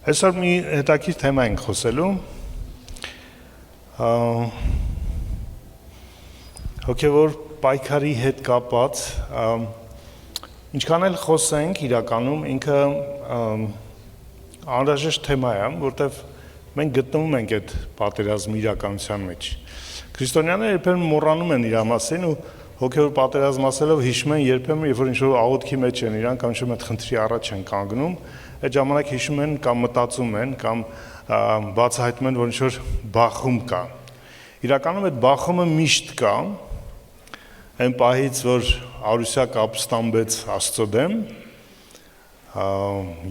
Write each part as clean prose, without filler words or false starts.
Այսօր մի հետաքրքիր թեմա ենք խոսելու։ Հոգևոր պայքարի հետ կապված, ինչքան էլ խոսենք իրականում ինքը անհրաժեշտ թեմա է, որտեղ մենք գտնվում ենք այդ պատերազմի իրականության մեջ։ Քրիստոնյաները երբեմն մոռանում են իր մասին ու հոգևոր պատերազմ ասելով հիշում են երբեմն, երբ որ ինչ-որ աղոթքի մեջ են իրան կամ ինչ-որ խնդրի առաջ են կանգնում, այդ ժամանակ հիշում են կամ մտածում են կամ բացահայտում են, որ ինչ-որ բախում կա։ Իրականում այդ բախումը միշտ կա, այն պահից, որ Արուսյակ ապստամբեց Աստծո դեմ,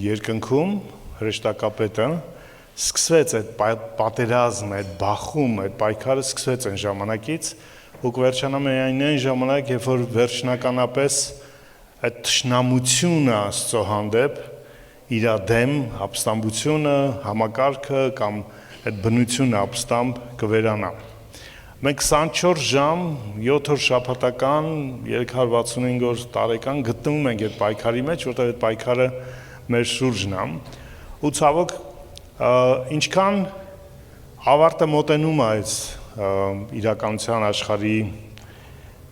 երկնքում հրեշտակապետը սկսվեց այդ պատերազմը, այդ բախումը, այդ պայքարը սկսվեց այն ժամանակից ու կվերջանա միայն այն ժամանակ, երբ որ վերջնականապես այդ թշնամությունը Աստծո հանդեպ իր դեմ ապստամբությունը, համակարգը կամ այդ բնությունը ապստամբ կվերանա։ Մենք 24 ժամ, 7 օր շաբաթական, 365 օր տարեկան գտնվում ենք այդ պայքարի մեջ, որտեղ այդ պայքարը մեր շուրջն է։ Ու ցավոք, ինչքան ավարտը մոտենում է այս իրականության աշխարհի,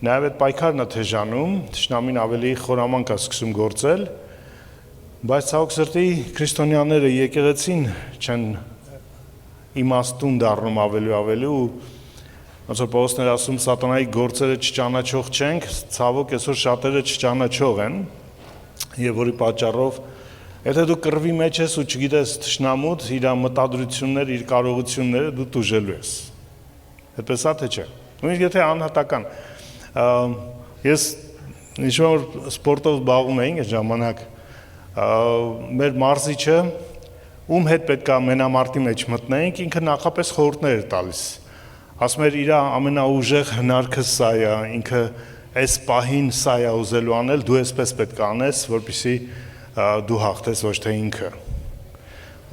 նաև այդ պայքարն է թեժանում, թշնամին ավելի խորամանկ է սկսում գործել, բայց ցավոք սրտի քրիստոնյաները եկեղեցին չեն իմաստուն դառնում ավելի ու ոնց որ Պողոսն էր ասում, սատանայի գործերը չճանաչող չենք, ցավոք այսօր շատերը չճանաչող են, եւ որի պատճառով եթե դու կռվի մեջ ես ու չգիտես թշնամուդ իր մտադրությունները, իր կարողությունները դու տուժելու ես։ Այդպես է թե չէ։ Նույնիսկ եթե անհատական ես ինչ որ սպորտով զբաղվում էինք այդ ժամանակ մեր մարզիչը ում հետ պետք է մենամարտի մեջ մտնեինք ինքը նախապես խորհուրդներ էր տալիս ասում էր իր ամենաուժեղ հնարքը սա է ինքը այս պահին սա է ուզելու անել դու այսպես պետք է անես որպեսզի դու հաղթես ոչ թե ինքը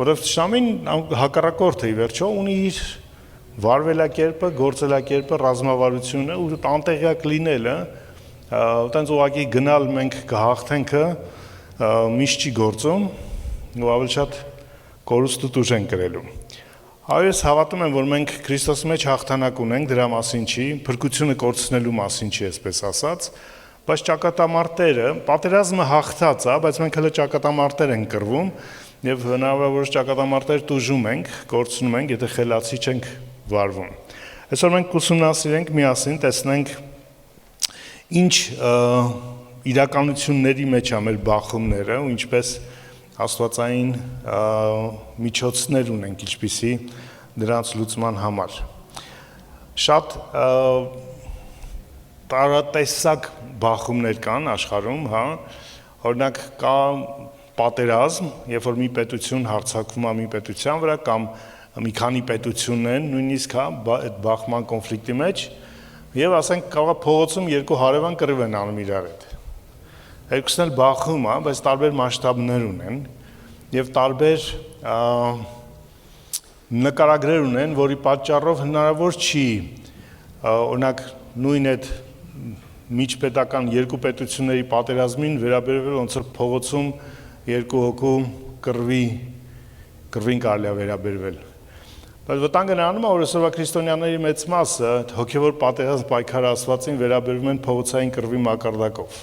որովհետև շամին հակառակորդը ի վերջո ունի իր վարվելակերպը, գործելակերպը, ռազմավարությունը ու անտեղյակ լինելը, այտենց ուղղակի գնալ մենք կհաղթենքը միշտ չի գործում ու ավելի շատ կորուստ ու տուժ են կրելու։ Այո, ես հավատում եմ, որ մենք Քրիստոսի մեջ հաղթանակ ունենք, դրա մասին չի, փրկությունը կորցնելու մասին չի, այսպես ասած, բայց ճակատամարտերը, պատերազմը հաղթած է, բայց մենք հələ ճակատամարտեր ենք կռվում եւ հնարավորինս ճակատամարտեր տուժում ենք, կորցնում ենք, եթե խելացի չենք վարվում։ Այսօր մենք կուսումնասիրենք միասին, տեսնենք ինչ իրականությունների մեջ է մեր բախումները ու ինչպես աստվածային միջոցներ ունենք ինչպիսի դրանց լուծման համար։ Շատ տարատեսակ բախումներ կան աշխարհում, հա, օրինակ կա պատերազմ, երբ որ մի պետություն հարձակվում է մի պետության վրա կամ մի քանի պետությունն են, նույնիսկ հա այդ բախման կոնֆլիկտի մեջ, եւ ասենք կարող է փողոցում երկու հարևան կռիվ են անում իրար հետ։ Երկուսն էլ բախում է, բայց տարբեր մասշտաբներ ունեն եւ տարբեր նկարագրեր ունեն, որի պատճառով հնարավոր չի օրինակ նույն այդ միջպետական երկու պետությունների պատերազմին վերաբերվել ոնց որ փողոցում երկու հոգու կռվին կարելի է վերաբերվել։ Բայց վտանգը նրանում է, որ այսօրվա քրիստոնյաների մեծ մասը հոգևոր պատերազմ պայքարը ասվածին վերաբերվում են փողոցային կռվի մակարդակով։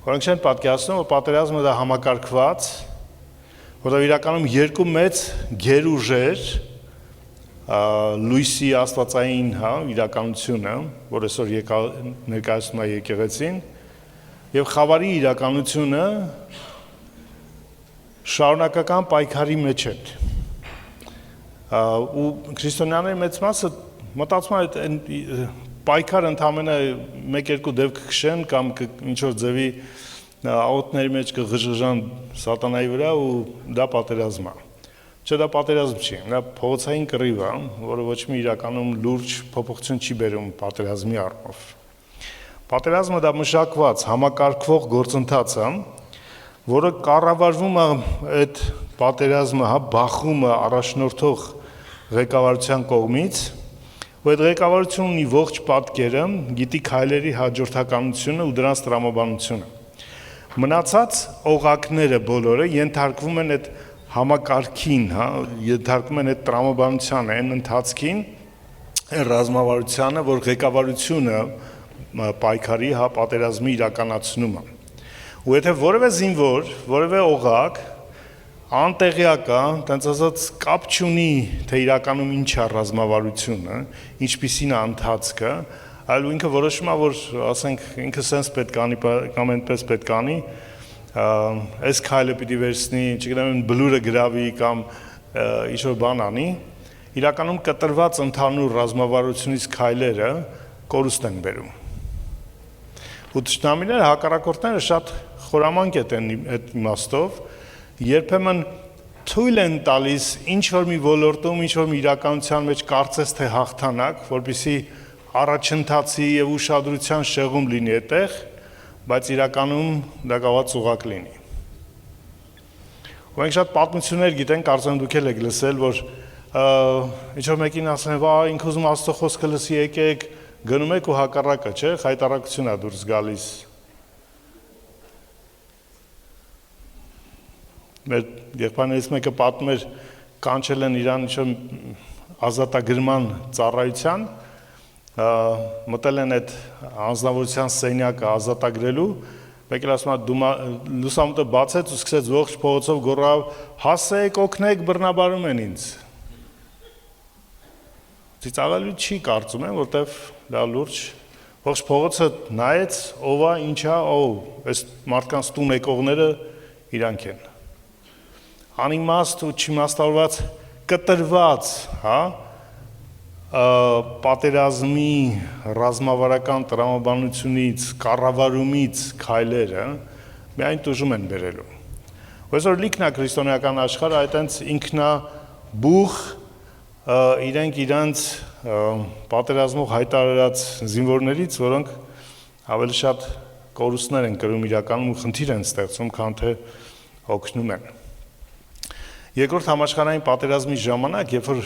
Որոնք չեն պատկերացնում, որ պատերազմը դա համակարգված, որտեղ իրականում երկու մեծ գերուժեր լույսի աստվածային հա իրականությունը, որ այսօր ներկայացնում է եկեղեցին, եւ խավարի իրականությունը շարունակական պայքարի մեջ են։ Ու քրիստոնյաների մեծ մասը մտածում են պայքարը ընդամենը 1-2 դեպք կքշեն կամ ինչ-որ ձևի աղոթների մեջ կղժժան սատանայի վրա ու դա պատերազմ է։ Չէ, դա պատերազմ չի, դա փողոցային կռիվ է, որը ոչ մի իրականում լուրջ փոփոխություն չի բերում պատերազմի առումով։ Պատերազմը դա մշակված, համակարգվող գործընթաց է, որը կառավարվում է այդ պատերազմը, հա, բախումը առաջնորդող ղեկավարության կողմից, ու այդ ղեկավարությունն ունի ողջ պատկերը, գիտի քայլերի հաջորդականությունը ու դրանց տրամաբանությունը։ Մնացած օղակները բոլորը ենթարկվում են այդ համակարգին, հա, ենթարկում են այդ տրամաբանության այն ընթացքին, ռազմավարությանը, որ ղեկավարությունը պայքարի, հա, պատերազմի իրականացնում է։ Ու եթե որևէ զինվոր, որևէ օղակ անտեղյակ է, տենց ասած կապ չունի, թե իրականում ինչ է ռազմավարությունը, ինչպիսին է ընթացքը, այլ ինքը որոշում է, որ ասենք ինքը սենց պետք անի կամ այնպես պետք անի, այս քայլը պիտի վերցնի, չգիտեմ, բլուրը գրավի կամ ինչ-որ բան անի, իրականում կտրված ընդհանուր ռազմավարությունից քայլերը կորուստ են բերում։ Ու թշնամիները, հակառակորդները շատ խորամանկ են այդ իմաստով, երբեմն թույլ են տալիս ինչ-որ մի ոլորտում, ինչ-որ մի իրականության մեջ կարծես թե հաղթանակ, որպեսզի առաջընթացի եւ ուշադրության շեղում լինի այդտեղ, բայց իրականում դա կարող է ծուղակ լինի։ Ու մենք շատ պատմություններ գիտենք, կարծեմ դուք էլ եք լսել, որ ինչ-որ մեկին ասում են, «Վա, ինքը ուզում Աստծո խոսքը լսի, եկեք», գնում եք ու հակառակը, չէ՞, խայտարակություն է դուրս գալիս։ Մեր եղբայրներից մեկը պատմում էր, կանչել են իրան ինչ-որ ազատագրման ծառայության, մտել են այդ անձնավորության սենյակը ազատագրելու, մեկ էլ ասում է, լուսամուտը բացեց ու սկսեց ողջ փողոցով գոռալ, հասեք, օգնեք, բռնաբարում են ինձ։ Ծիծաղալու չի կարծում եմ, որտեվ դա լուրջ ողջ փողոցը նայեց, ով է, ինչ է, այս մարդկանց տուն եկողները իրանք են։ Անիմաստ ու չիմաստավորված կտրված, հա, պատերազմի ռազմավարական տրամաբանությունից, կառավարումից քայլերը միայն տուժում են բերելու։ Այսօր լիքն է քրիստոնեական աշխարհը այտենց ինքնաբուխ իրենք իրանց պատերազմող հայտարարած զինվորներից, որոնք ավելի շատ կորուստներ են կրում իրականում ու խնդիր են ստեղծում, քան թե օգնում են։ Երկրորդ համաշխարհային պատերազմի ժամանակ, երբ որ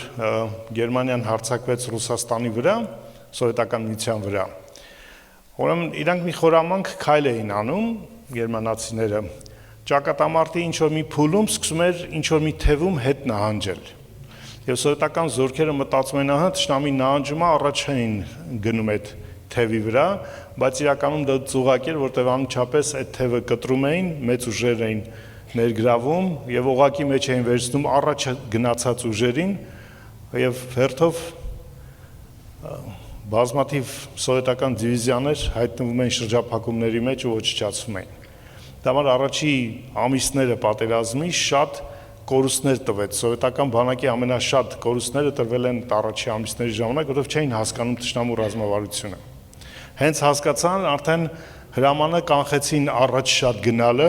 Գերմանիան հարձակվեց Ռուսաստանի վրա, սովետական միության վրա, ուրեմն իրանք մի խորամանկ քայլ էին անում, գերմանացիները, ճակատամարտի ինչ-որ մի փուլում սկսում էր ինչ-որ մի թևում հետ նահանջել։ Եվ սովետական զորքերը մտածում են, ահա, թշնամի նահանջումը առաջ էին գնում այդ թևի վրա, բայց իրականում դա ծուղակ էր, որտեղ անմիջապես այդ թևը կտրում էին, մեծ ուժեր էին ներգրավում եւ օղակի մեջ էին վերցնում առաջ գնացած ուժերին եւ հերթով բազմաթիվ սովետական դիվիզիաներ հայտնվում են շրջափակումների մեջ ու ոչնչացվում են։ Դա համար առաջի ամիսները պատերազմի շատ կորուստներ տվեց։ Սովետական բանակի ամենաշատ կորուստները տրվել են առաջի ամիսների ժամանակ, որովհետեւ չէին հասկանում թշնամու ռազմավարությունը։ Հենց հասկացան, արդեն հրամանը կանխեցին առաջ շատ գնալը,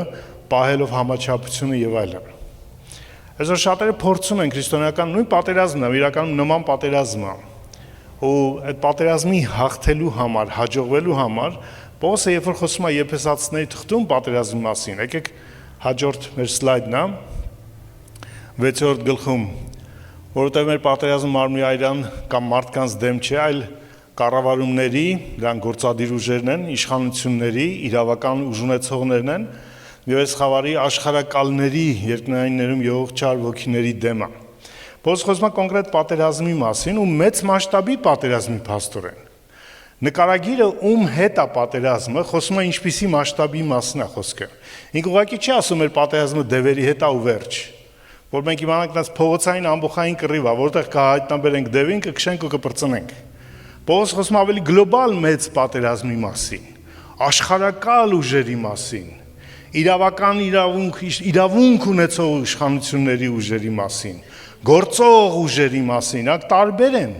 պահելով համաչափությունը եւ այլն։ Այսօր շատերը փորձում են քրիստոնեական նույն պատերազմն է, իրականում նման պատերազմ է։ Ու այդ պատերազմի հաղթելու համար, հաջողվելու համար Պողոսը երբ որ խոսում է Եփեսացիների թղթում պատերազմի մասին, եկեք հաջորդ մեր սլայդն է 6-րդ գլխում, որովհետև մեր պատերազմը մարմնի այրան կամ մարդկանց դեմ չէ, այլ կառավարումների, դրանք գործադիր ուժերն են, իշխանությունների, իրավական ուժ ունեցողներն են, եւ այս խավարի աշխարհակալների երկնայիններում եղող չար ոգիների դեմ է։ Պողոս խոսում է կոնկրետ պատերազմի մասին ու մեծ մասշտաբի պատերազմի փաստորեն։ Նկարագիրը ում հետ է պատերազմը, խոսում է ինչպիսի մասշտաբի մասին է խոսքը։ Ինք ուղղակի չի ասում մեր պատերազմը դևերի հետ է ու վերջ։ Որ մենք իմանանք դաս փողոցային ամբողջային կռիվ է, որտեղ կհայտնաբերենք դևին, կքշենք ու կպրծնենք։ Պողոս խոսում ավելի գլոբալ մեծ պատերազմի մասին, աշխարհակալ ուժերի մասին, իրավական իրավունք ունեցող իշխանությունների ուժերի մասին, գործող ուժերի մասին, ակ տարբեր են։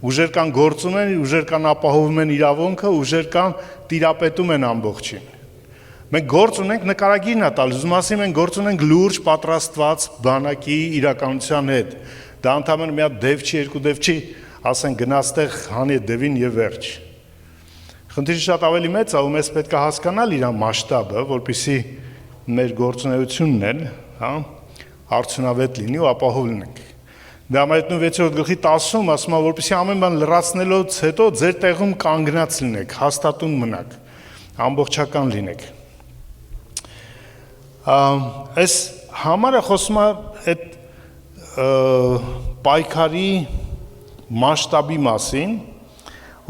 Ուժեր կան գործում են, ուժեր կան ապահովում են իրավունքը, ուժեր կան տիրապետում են ամբողջին։ Մենք գործ ունենք նկարագիրն է տալիս, ուզում ասեմ մենք գործ ունենք լուրջ պատրաստված բանակի իրականության հետ։ Դա ընդհանրապես մի հատ դև չի, երկու դև չի, ասեն գնացտեղ հանի դևին եւ վերջ։ Խնդիրը շատ ավելի մեծ է, ու մեզ պետք է հասկանալ իր մասշտաբը, որպեսզի մեր գործունեությունն էլ, հա, արդյունավետ լինի ու ապահով լինենք։ Դա մայտնու 6-րդ գլխի 10-ում ասում է, որպեսզի ամեն բան լրացնելուց հետո ձեր տեղում կանգնած լինեք, հաստատուն մնաք, ամբողջական լինեք։ Այս համարը խոսում է այդ պայքարի մասշտաբի մասին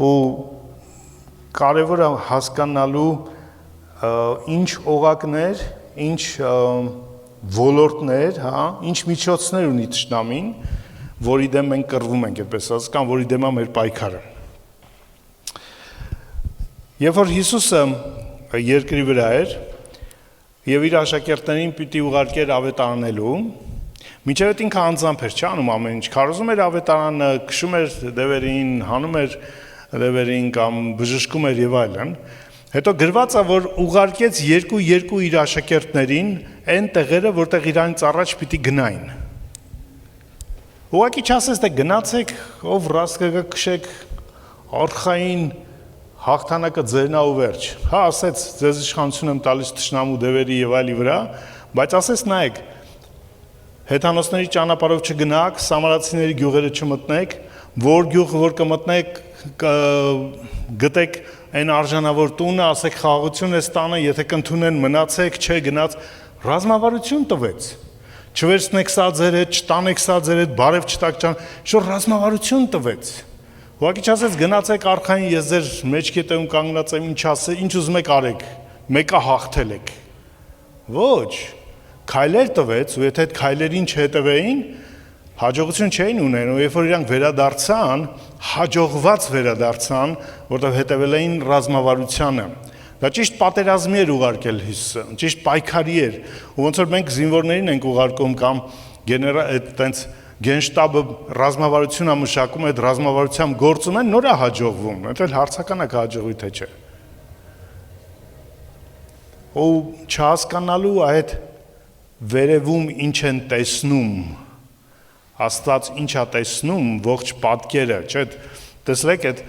ու կարևոր է հասկանալու ինչ օղակներ, ինչ ոլորտներ, հա, ինչ միջոցներ ունի թշնամին, որի դեմ մենք կռվում ենք, այդպես ասած, կամ որի դեմ է մեր պայքարը։ Երբ որ Հիսուսը երկրի վրա էր եւ իր աշակերտներին պիտի ուղարկեր ավետարանելու, մինչև այդ ինքը անձամբ էր չանում ամեն ինչ, քարոզում էր ավետարանը, քշում էր դևերին, հանում էր դևերին կամ բժշկում էր եւ այլն, հետո գրված է, որ ուղարկեց երկու իր աշակերտներին այն տեղերը, որտեղ իրանից առաջ պիտի գնային։ Ուղղակի չասես, թե գնացեք, ով ռաստ կգա քշեք արխային հաղթանակը ձերնա ու վերջ։ Հա, ասեց, ձեզ իշխանություն եմ տալիս թշնամու դևերի եւ այլի վրա, բայց ասես նայեք, հեթանոսների ճանապարհով չգնաք, սամարացիների գյուղերը չմտնեք, որ գյուղ որ կմտնեք, գտեք այն արժանավոր տունը, ասեք խաղաղություն է ստանը, եթե կընդունեն մնացեք, չէ գնաց, ռազմավարություն տվեց։ Չվերցնեք սա ձեր հետ, չտանեք սա ձեր հետ, բարև չտակ ճան, շոր ռազմավարություն տվեց։ Ուղղակի չասեց գնացեք արխային, ես ձեր մեջքետում կանգնած եմ, ինչ ուզում եք արեք, մեկը հաղթել եք։ Ոչ, քայլեր տվեց, ու եթե այդ քայլերին չհետևեին, հաջողություն չէին ունեն, ու երբ որ իրանք վերադարձան, հաջողված վերադարձան, որտեղ հետևել էին ռազմավարությանը։ Դա ճիշտ պատերազմի էր ուղարկել Հիսուսը, ճիշտ պայքարի էր, ու ոնց որ մենք զինվորներին ենք ուղարկում կամ այդտենց գենշտաբը ռազմավարություն է մշակում, այդ ռազմավարությամբ գործում են, նոր է հաջողվում, այդ էլ հարցական է հաջողվի թե չէ։ Ու չհասկանալու այդ վերևում ինչ են տեսնում, Աստված ինչ է տեսնում, ողջ պատկերը, չէ՞, տեսեք այդ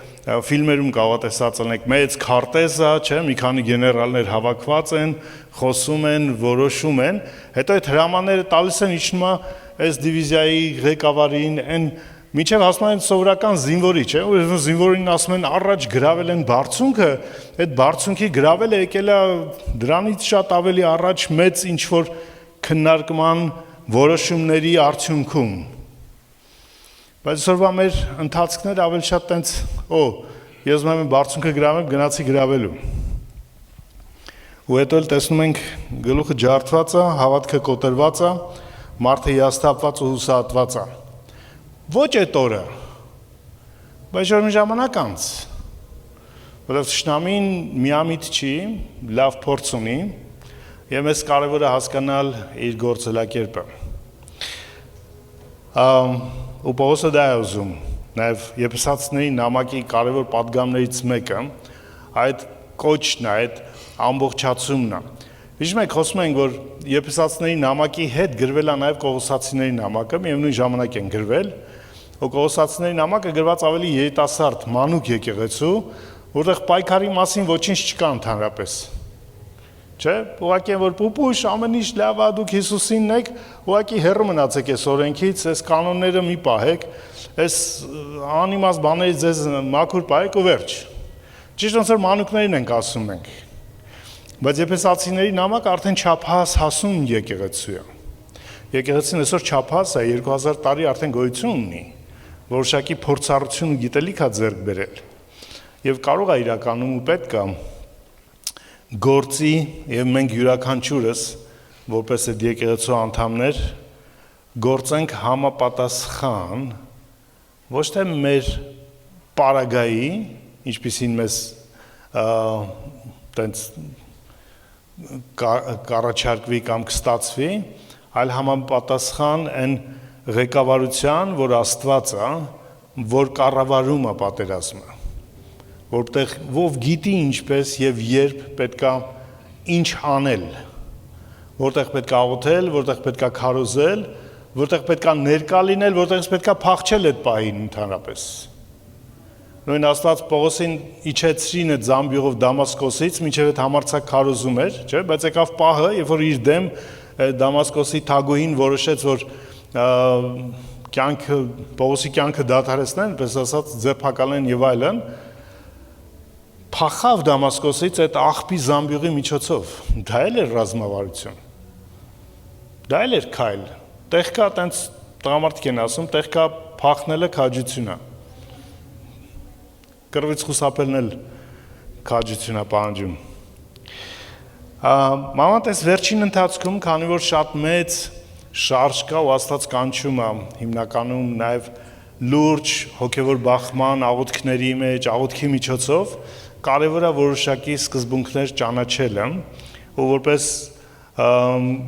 ֆիլմերում կարող է տեսած լինեք, մեծ քարտեզ է, չէ՞, մի քանի գեներալներ հավաքված են, խոսում են, որոշում են, հետո այդ հրամանները տալիս են իջնում այս դիվիզիայի ղեկավարին, այն մինչև հասնում են սովորական զինվորի, չէ՞, ու զինվորին ասում են առաջ գրավել են բարձունքը, այդ բարձունքի գրավելը եկել է դրանից շատ ավելի առաջ մեծ ինչ որ քննարկման որոշումների արդյունքում։ Բայց այսօրվա մեր ընթացքները ավելի շատ տենց, ես ուզում եմ բարձունքը գրավեմ, գնացի գրավելու։ Ու հետո էլ տեսնում ենք գլուխը ջարդված է, հավատքը կոտրված է, մարդը հիասթափված ու հուսահատված է։ Ոչ այդ օրը, բայց որ մի ժամանակ անց, որովհետև թշնամին միամիտ չի, լավ փորձ ունի, եւ մեզ կարևոր է հասկանալ իր գործելակերպը։ Ու Պողոսը դա է ուզում, նաև Եփեսացիների նամակի կարևոր պատգամներից մեկը այդ կոչն է, այդ ամբողջացումն է։ Հիշում եք, խոսում ենք, որ Եփեսացիների նամակի հետ գրվել է նաև Կողոսացիների նամակը, միևնույն ժամանակ են գրվել, ու Կողոսացիների նամակը գրված ավելի երիտասարդ, մանուկ եկեղեցու, որտեղ պայքարի մասին ոչինչ չկա ընդհանրապես։ Չէ, ուղղակի են որ պուպուշ, ամեն ինչ լավ է, դուք Հիսուսինն եք, ուղղակի հեռու մնացեք այս օրենքից, այս կանոնները մի պահեք, այս անիմաստ բաներից ձեզ մաքուր պահեք ու վերջ։ Ճիշտ ոնց որ մանուկներին ենք ասում մենք։ Բայց Եփեսացիների նամակը արդեն չափահաս հասուն եկեղեցու է։ Եկեղեցին այսօր չափահաս է, 2000 տարի արդեն գոյություն ունի, որոշակի փորձառություն ու գիտելիք է ձեռք բերել։ Եվ կարող է իրականում ու պետք է գործի եւ մենք յուրաքանչյուրս որպես այդ եկեղեցու անդամներ գործենք համապատասխան ոչ թե մեր պարագայի, ինչպիսին մեզ տենց կառաջարկվի կամ կստացվի, այլ համապատասխան այն ղեկավարության, որ Աստված է, որ կառավարում է պատերազմը, որտեղ ով գիտի ինչպես եւ երբ պետքա ինչ անել, որտեղ պետքա աղոթել, որտեղ պետքա քարոզել, որտեղ պետքա ներկա լինել, որտեղից պետքա փախչել այդ պահին ընդհանրապես։ Նույն Աստված Պողոսին իջեցրին այդ զամբյուղով Դամասկոսից, մինչև այդ համարձակ քարոզում էր, չէ՞, բայց եկավ պահը, երբ որ իր դեմ Դամասկոսի թագուհին որոշեց, որ Պողոսի կյանքը դադարեցնեն, պես ասած ձերբակալեն եւ այլն, փախավ Դամասկոսից այդ աղբի զամբյուղի միջոցով, դա էլ էր ռազմավարություն, դա էլ էր քայլ, տեղ կա տենց տղամարդիկ են ասում, տեղ կա փախնելը քաջությունն է։ Կռվից խուսափելն էլ քաջությունն է պահանջում։ Մանավանդ այս վերջին ընթացքում, քանի որ շատ մեծ շարժ կա ու Աստված կանչում է հիմնականում նաև լուրջ հոգևոր բախման աղոթքների մեջ, աղոթքի միջոցով կարևոր է որոշակի սկզբունքներ ճանաչելը, ու որպես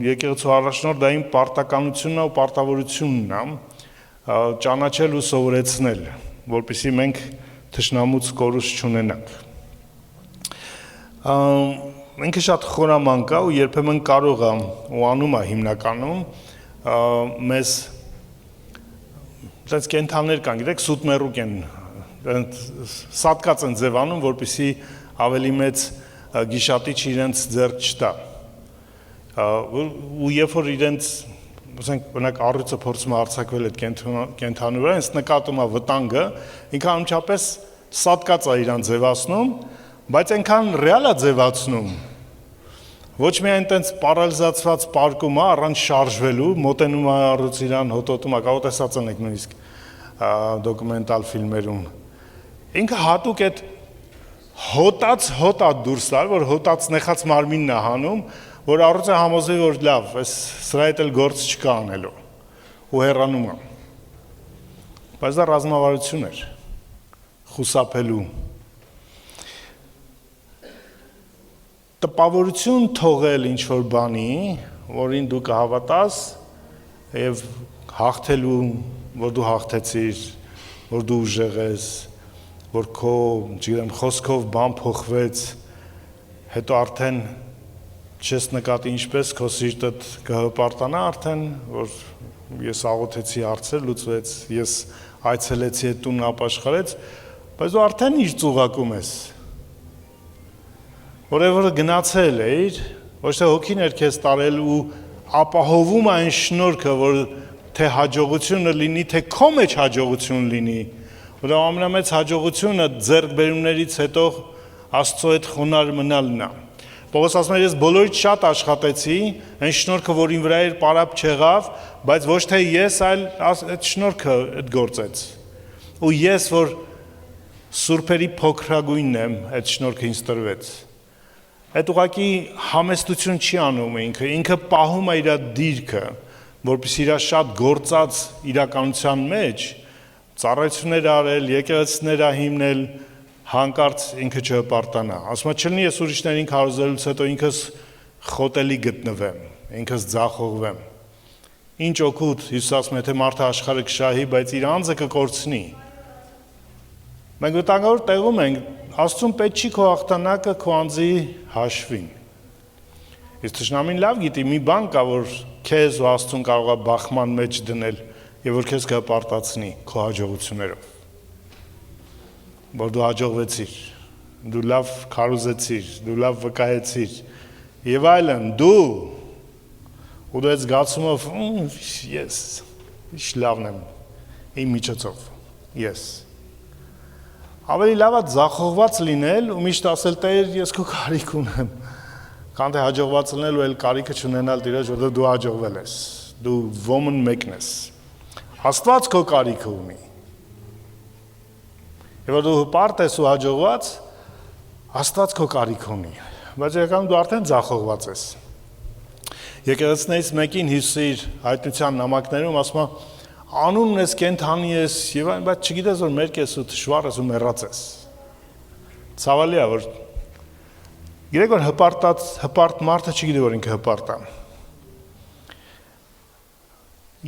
եկեղեցու առաջնորդ դա իմ պարտականությունն ու պարտավորությունն է ճանաչել ու սովորեցնել, որպեսզի մենք թշնամուց կորուստ չունենանք։ Ինքը շատ խորամանկ է ու երբեմն կարող է ու անում է հիմնականում մեզ այդպես կենթանիներ կան, գիտեք, սուտմերուկ են, սատկած են ձևանում, որպեսզի ավելի մեծ գիշատիչ իրենց ձեռք չտա։ Ու երբ որ իրենց, ասենք, բնակ առյուծը փորձում է արձակվել այդ կենթանի վրա, ինձ նկատում է վտանգը, ինքը անմիջապես սատկած է իրան ձևացնում, բայց այնքան ռեալ է ձևացնում, ոչ միայն այդպես պարալիզացված պարկում է առանց շարժվելու, մոտենում է առյուծ իրան, հոտոտում է, կարող տեսած եք նույնիսկ դոկումենտալ ֆիլմերում։ Ինքը հատուկ այդ հոտած դուրս տալ, որ հոտած նեխած մարմինն է հանում, որ առյուծը համոզվի, որ լավ, սրա հետ էլ գործ չկա անելու, ու հեռանում է։ Բայց դա ռազմավարություն էր, խուսափելու։ Տպավորություն թողել ինչ-որ բանի, որին դու կհավատաս և հաղթելու, որ դու հաղթեցիր, որ դու ուժեղ ես, որ քո, չգիտեմ, խոսքով բան փոխվեց, հետո արդեն չես նկատի ինչպես քո սիրտդ կհպարտանա արդեն, որ ես աղոթեցի, հարցեր լուծվեց, ես այցելեցի այդ տունն ապաշխարեց, բայց դու արդեն ինչ ծուղակում ես։ Որևէ գնացել էիր, ոչ թե հոգին էր քեզ տարել ու ապահովում այն շնորհքը, որ թե հաջողությունը լինի, թե քո մեջ հաջողություն լինի, որ ամենամեծ հաջողությունը ձեռքբերումներից հետո Աստծո հետ խոնարհ մնալն է։ Պողոս ասում է, ես բոլորից շատ աշխատեցի, այն շնորհքը, որ իմ վրա էր, պարապ չեղավ, բայց ոչ թե ես, այլ այդ շնորհքը այդ գործեց։ Ու ես, որ սուրբերի փոքրագույնն եմ, այդ շնորհքը ինձ տրվեց։ Այդ ուղղակի համեստություն չի անում ինքը պահում է իր դիրքը, որպեսզի իր շատ գործած իրականության մեջ ծառայություններ արել, եկեղեցիներ հիմնել, հանկարծ ինքը չհպարտանա։ Ասում է, չլինի ես ուրիշներին քարոզելուց հետո ինքս խոտելի գտնվեմ, ինքս ձախողվեմ։ Ինչ օգուտ, Հիսուս ասում է, թե մարդը աշխարհը կշահի, բայց իր անձը կկորցնի։ Մենք վտանգավոր տեղում ենք, Աստծուն պետք չի քո հաղթանակը քո անձի հաշվին։ Իսկ թշնամին լավ գիտի, մի բան կա, որ քեզ ու Աստծուն կարող է բախման մեջ դնել եւ որ քեզ կհպարտացնի քո հաջողություններով։ Որ դու հաջողվեցիր, դու լավ քարոզեցիր, դու լավ վկայեցիր եւ այլն, դու ու դու այդ զգացումով ես ինչ լավն եմ իմ միջոցով, ես ավելի լավ է ձախողված լինել ու միշտ ասել Տեր, ես քո կարիք ունեմ, քան թե հաջողված լինել ու այլ կարիքը չունենալ Տիրոջ, որովհետև դու հաջողվել ես, դու ոմն մեկն ես։ Աստված քո կարիքը ունի։ Եվ որ դու հպարտ ես ու հաջողված, Աստված քո կարիքը ունի, բայց իրականում դու արդեն ձախողված ես։ Եկեղեցիներից մեկին Հիսուսի իր հայտնության նամակներում ասում է անունն ես, կենթանի ես եւ այն, բայց չգիտես որ մերկ ես ու թշվառ ես ու մեռած ես։ Ցավալի է որ գիտեք որ հպարտ մարդը չգիտի որ ինքը հպարտ է։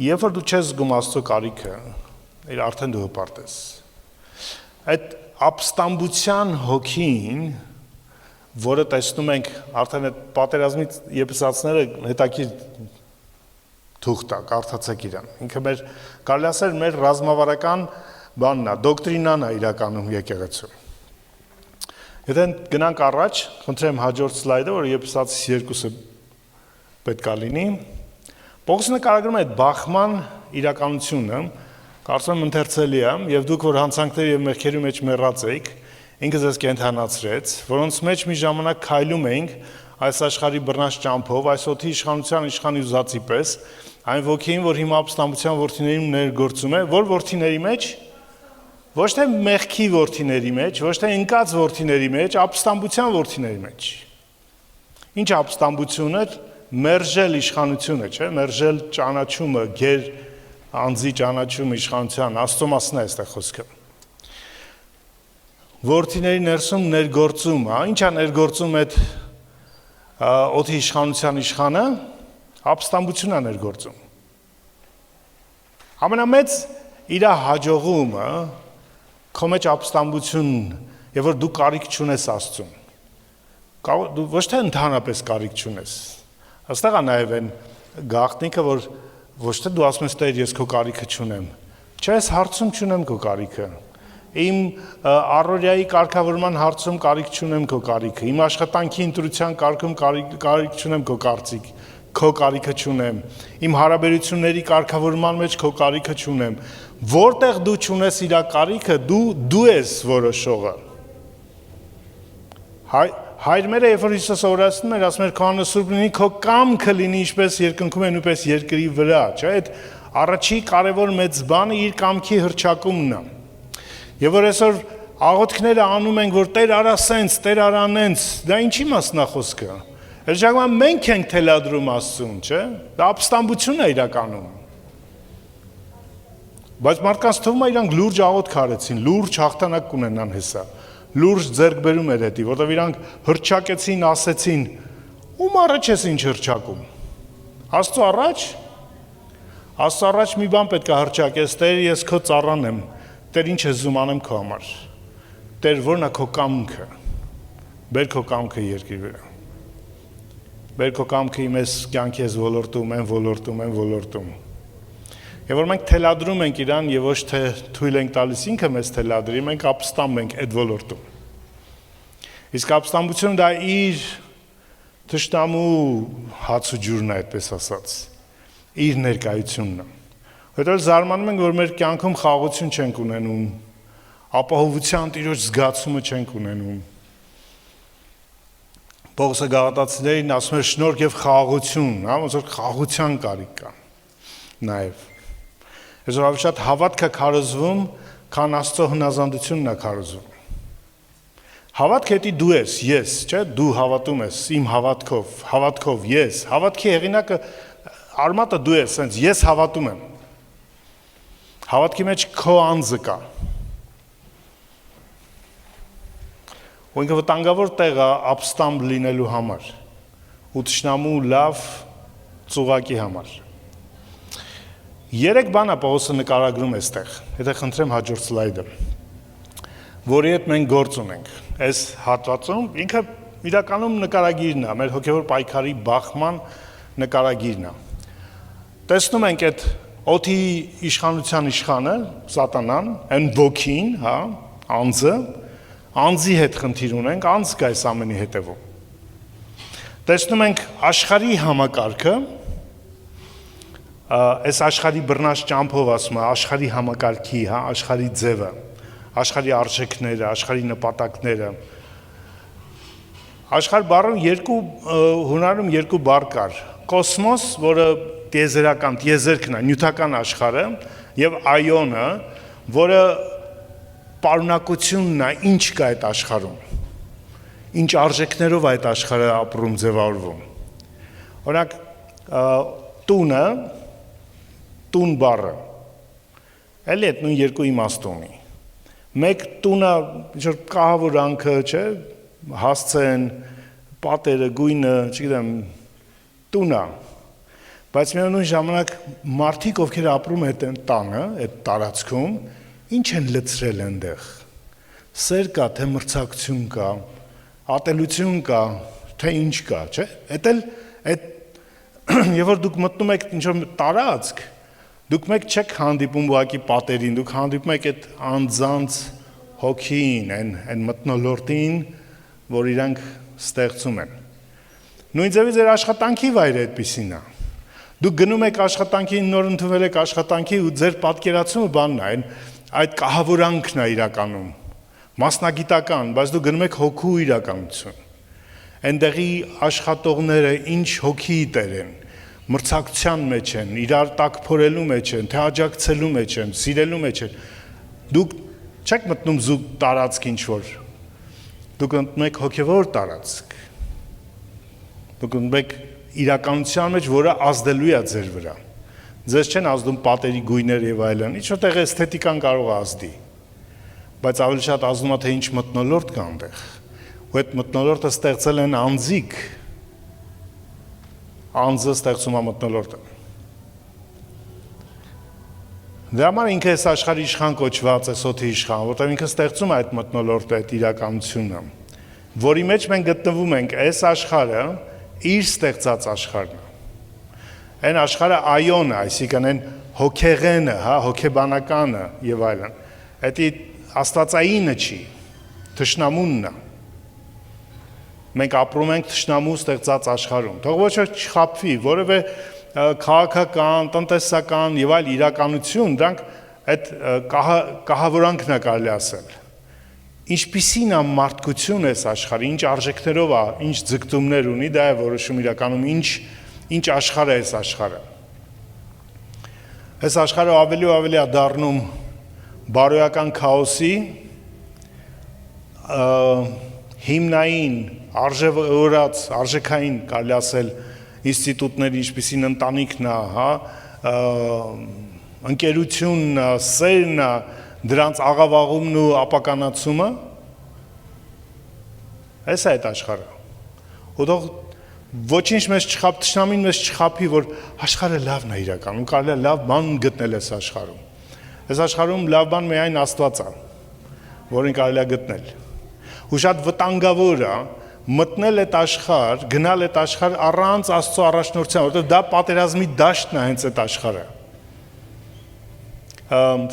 Երբ որ դու չես զգում Աստծո կարիքը, իր արդեն դու հպարտ ես։ Այդ ապստամբության հոգին, որը տեսնում ենք արդեն այդ պատերազմից եփեսացիները հետաքրքիր թուղթ է, կարդացեք իրան։ Ինքը մեր կարելի ասել մեր ռազմավարական բանն է, դոկտրինան է իրականում եկեղեցու։ Եթե գնանք առաջ, խնդրեմ հաջորդ սլայդը, որ Եփեսացիս 2-ը պետք է լինի։ Պողոսը նկարագրում է այդ բախման իրականությունը, կարծում եմ ընթերցելի է, եւ դուք որ հանցանքների եւ մեղքերի մեջ մեռած եք, ինքը ձեզ կենթանացրեց, որոնց մեջ մի ժամանակ քայլում էինք այս աշխարհի բռնած ճամփով, այս օդի իշխանության իշխանի ուզածի պես, Այն ոգին, որ հիմա ապստամբության որդիներին ներգործում է, որ որդիների մեջ, ոչ թե մեղքի որդիների մեջ, ոչ թե ընկած որդիների մեջ, ապստամբության որդիների մեջ։ Ինչ ապստամբությունը, մերժել իշխանությունը, չէ՞, մերժել ճանաչումը, գեր անձի ճանաչումը իշխանության, Աստծո մասն է այստեղ խոսքը։ Որդիների ներսում ներգործում, ի՞նչ է ներգործում այդ օդի իշխանության իշխանը, ապստամբություն է ներգործում։ Ամենամեծ իր հաջողումը քո մեջ ապստամբություն, եւ որ դու կարիք չունես Աստծուն։ Դու ոչ թե ընդհանրապես կարիք չունես։ Այստեղ է նաեւ այն գաղտնիքը, որ ոչ թե դու ասում ես Տեր, ես քո կարիքը չունեմ։ Չէ, ես հարցում չունեմ քո կարիքը։ Իմ առօրյայի կարգավորման հարցում կարիք չունեմ քո կարիքը։ Իմ աշխատանքի ընտրության կարգում կարիք չունեմ քո կարծիք, քո կարիքը չունեմ։ Իմ հարաբերությունների կարգավորման մեջ քո կարիքը չունեմ։ Որտեղ դու չունես իր կարիքը, դու ես որոշողը։ Հայր մերը, երբ որ Հիսուս օրացնում էր, ասում էր քո անունը սուրբ լինի, քո կամքը լինի ինչպես երկնքում է, նույնպես երկրի վրա, չէ՞։ Այդ առաջի կարևոր մեծ բանը իր կամքի հռչակումն է։ Եվ որ այսօր աղոթքները անում ենք, որ Տեր արա սենց, Տեր արա նենց, դա ինչի մասն է խոսքը։ Այդ ժամանակ մենք ենք թելադրում Աստծուն, չէ՞։ Դա ապստամբություն է իրականում։ Բայց մարդկանց թվում է իրանք լուրջ աղոթք արեցին, լուրջ հաղթանակ կունենան հեսա, լուրջ ձեռքբերում էր հետի, որտեղ իրանք հռչակեցին, ասեցին, ում առաջ ես ինչ հռչակում։ Աստծո առաջ։ Աստծո առաջ մի բան պետք է հռչակես, Տեր, ես քո ծառան եմ։ Տեր, ինչ ես զում անեմ քո համար։ Տեր, ո՞րն է քո կամքը։ Բեր քո կամքը երկրի վրա։ Բեր քո կամքը իմ ես կյանքի ես ոլորտում։ Եվ որ մենք թելադրում ենք իրան եւ ոչ թե թույլ ենք տալիս ինքը մեզ թելադրի, մենք ապստամբ ենք այդ ոլորտում։ Իսկ ապստամբությունը դա իր թշնամու հաց ու ջուրն է, այդպես ասած։ Իր ներկայությունն է։ Հետո զարմանում ենք, որ մեր կյանքում խաղաղություն չենք ունենում, ապահովության տիրոջ զգացումը չենք ունենում։ Պողոսը Գաղատացիներին ասում է շնորհք եւ խաղաղություն, ոնց որ խաղաղության կարիք կա։ Նաեւ այսօր ավելի շատ հավատքը քարոզվում, քան Աստծո հնազանդությունն է քարոզվում։ Հավատքը դա դու ես, չէ՞, դու հավատում ես իմ հավատքով ես, հավատքի հեղինակը արմատը դու ես, ասենց ես հավատում եմ։ Հավատքի մեջ քո անձը կա։ Ու ինքը վտանգավոր տեղ է ապստամբ լինելու համար, ու թշնամու լավ ծուղակի համար։ Երեք բան է Պողոսը նկարագրում այստեղ, եթե խնդրեմ հաջորդ սլայդը, որի հետ մենք գործ ունենք։ Այս հատվածում ինքը իրականում նկարագիրն է, մեր հոգևոր պայքարի բախման նկարագիրն է։ Տեսնում ենք այդ օդի իշխանության իշխանը, սատանան, այն ոգին, հա, անձի հետ խնդիր ունենք, անձ կա այս ամենի հետևում։ Տեսնում ենք աշխարհի համակարգը, այս աշխարհի բռնած ճամփով ասում է, աշխարհի համակարգի, հա, աշխարհի ձևը, աշխարհի արժեքները, աշխարհի նպատակները։ Աշխարհ բառում հունարում երկու բառ կար։ Կոսմոս, որը տիեզերական, տիեզերքն է, նյութական աշխարհը, եւ այոնը, որը պարունակությունն է, ինչ կա այդ աշխարհում։ Ինչ արժեքներով այդ աշխարհը ապրում, ձևավորվում։ Օրինակ, տունը, տուն բառը, էլի այդ նույն երկու իմաստ ունի։ Մեկ տունը, ինչ-որ կահավորանքը, չէ, հասցեն, պատերը, գույնը, չգիտեմ, տունը, բայց միևնույն ժամանակ մարդիկ, ովքեր ապրում են այդ տանը, այդ տարածքում, ինչ են լցրել այնտեղ։ Սեր կա, թե մրցակցություն կա, ատելություն կա, թե ինչ կա, չէ։ Եվ որ դուք մտնում եք ինչ-որ տարածք, դուք մեկ չեք հանդիպում ուղղակի պատերին, դուք հանդիպում եք այդ անձանց հոգին, այն մթնոլորտին, որ իրանք ստեղծում են։ Նույն ձևի ձեր աշխատանքի վայրը այդպիսին է։ Դուք գնում եք աշխատանքի, նոր ընդունել եք աշխատանքի ու ձեր պատկերացումը բանն է, այդ կահավորանքն է իրականում, մասնագիտական, բայց դուք գնում եք հոգու իրականություն։ Այնտեղի աշխատողները ինչ հոգի տեր են, մրցակցության մեջ են, իրար տակ փորելու մեջ են, թե աջակցելու մեջ են, սիրելու մեջ են։ Դուք չեք մտնում զուտ տարածք ինչ-որ, դուք մտնում եք հոգևոր տարածք, դուք մտնում եք իրականության մեջ, որը ազդելու է ձեր վրա։ Ձեզ չեն ազդում պատերի գույներ եւ այլն, ինչ-որ տեղ էսթետիկան կարող է ազդի, բայց ավելի շատ ազդում է, թե ինչ մթնոլորտ կա այնտեղ, ու այդ մթնոլորտը ստեղծել են անձիկ, անձը ստեղծում է մթնոլորտը։ Դրա համար ինքը այս աշխարհի իշխան կոչված է, սոթի իշխան, որտեղ ինքը ստեղծում է այդ մթնոլորտը, այդ իրականությունը, որի մեջ մենք գտնվում ենք, այս աշխարհը իր ստեղծած աշխարհն է։ Այն աշխարհը այոն է, այսինքն այն հոգեղենը, հա, հոգեբանականը եւ այլն։ Դա աստվածայինը չի, թշնամունն է։ Մենք ապրում ենք թշնամու ստեղծած աշխարհում։ Թող ոչ ոք չխաբվի, որևէ քաղաքական, տնտեսական եւ այլ իրականություն, դրանք այդ կահավորանքն է կարելի ասել։ Ինչպիսին է մարդկություն այս աշխարհը, ինչ արժեքներով է, ինչ ձգտումներ ունի, դա է որոշում իրականում ինչ աշխարհ է այս աշխարհը։ Այս աշխարհը ավելի ու ավելի է դառնում բարոյական քաոսի, հիմնային, արժևորած, արժեքային, կարելի ասել, ինստիտուտների, ինչպիսին ընտանիքն է, հա, ընկերությունն է, սերն է, դրանց աղավաղումն ու ապականացումը, այս է այդ աշխարհը։ Ու թող ոչինչ մեզ չխապ, թշնամին մեզ չխապի, որ աշխարհը լավն է իրականում, կարելի է լավ բան գտնել այս աշխարհում։ Այս աշխարհում լավ բան միայն Աստված է, որին կարելի է գտնել։ Ու շատ վտանգավոր է մտնել այդ աշխարհ, գնալ այդ աշխարհ առանց Աստծո առաջնորդության, որովհետև դա պատերազմի դաշտն է հենց այդ աշխարհը։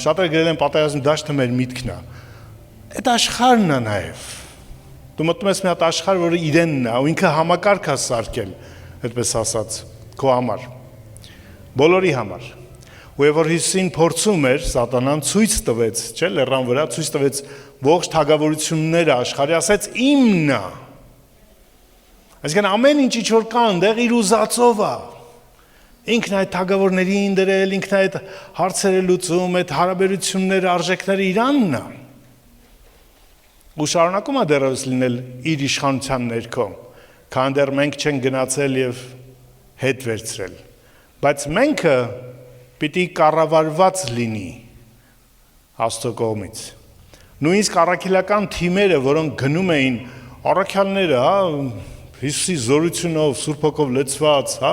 Շատերը գրել են պատերազմի դաշտը մեր միտքն է։ Այդ աշխարհն է նաև։ Դու մտնում ես մի հատ աշխարհ, որը իրենն է, ու ինքը համակարգ է սարքել, այդպես ասած, քո համար։ Բոլորի համար։ Ու երբ որ Հիսուսին փորձում էր, Սատանան ցույց տվեց, չէ՞, լեռան վրա ցույց տվեց ողջ թագավորությունները աշխարհի, ասեց իմն է։ Այսինքն ամեն ինչ ինչ որ կա այնտեղ իր ուզածով է։ Ինքն այդ թագավորներին դրել, ինքն այդ հարցերը լուծում, այդ հարաբերությունները, արժեքները իրանն է։ Ու շարունակում է դեռևս լինել իր իշխանության ներքո, քան դեռ մենք չենք գնացել եւ հետ վերցրել։ Բայց մենք պիտի կառավարված լինի Աստծո կողմից։ Նույնիսկ առաքելական թիմերը, որոնք գնում էին առաքյալները, հա, Հիսուսի զորությունով, Սուրբ Հոգով լցված, հա,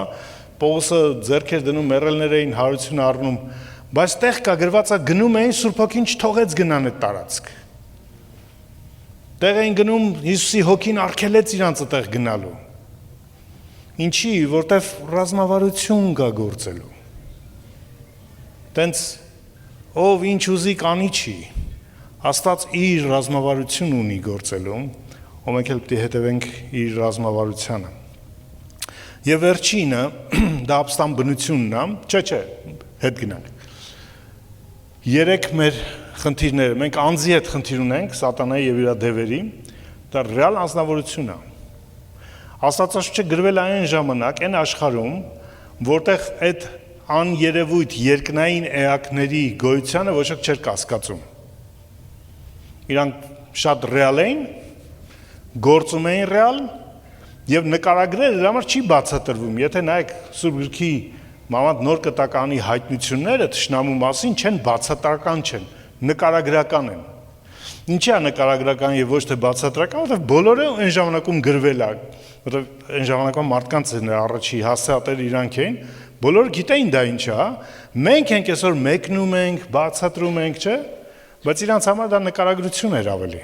Պողոսը ձեռքեր դնում, մեռելներ էին հարություն առնում, բայց տեղ կա գրված է գնում էին, Սուրբ Հոգին չթողեց գնան այդ տարածք։ Տեղ էին գնում, Հիսուսի հոգին արգելեց իրանց այդտեղ գնալու։ Ինչի, որտեվ ռազմավարություն կա գործելու։ Տենց ով ինչ ուզի կանի չի։ Աստված իր ռազմավարություն ունի գործելու, ու մենք էլ պետք է հետևենք իր ռազմավարությանը։ Եվ վերջինը դա ապստան բնությունն է, չէ, հետ գնանք։ 3 մեր խնդիրները, մենք անձի հետ խնդիր ունենք, սատանայի եւ իր դևերի, դա ռեալ անձնավորություն է։ Աստվածաշունչը գրվել է այն ժամանակ, այն աշխարհում, որտեղ այդ աներևույթ երկնային էակների գոյությանը ոչ ոք չէր կասկածում։ Իրանք շատ ռեալ էին, գործում էին ռեալ, եւ նկարագրերը դրա համար չի բացատրվում։ Եթե նայեք Սուրբ Գրքի մանավանդ նոր կտականի հայտնությունները թշնամու մասին չեն բացատրական չեն, նկարագրական են։ Ինչի՞ է նկարագրական եւ ոչ թե բացատրական, որովհետեւ բոլորը այն ժամանակում գրվել է, որովհետեւ այն ժամանակում մարդկանց առաջի հասարակները իրանք էին, բոլորը գիտեին դա ինչ է, մենք ենք այսօր մեկնում ենք, բացատրում ենք, չէ՞, բայց իրանց համար դա նկարագրություն էր ավելի։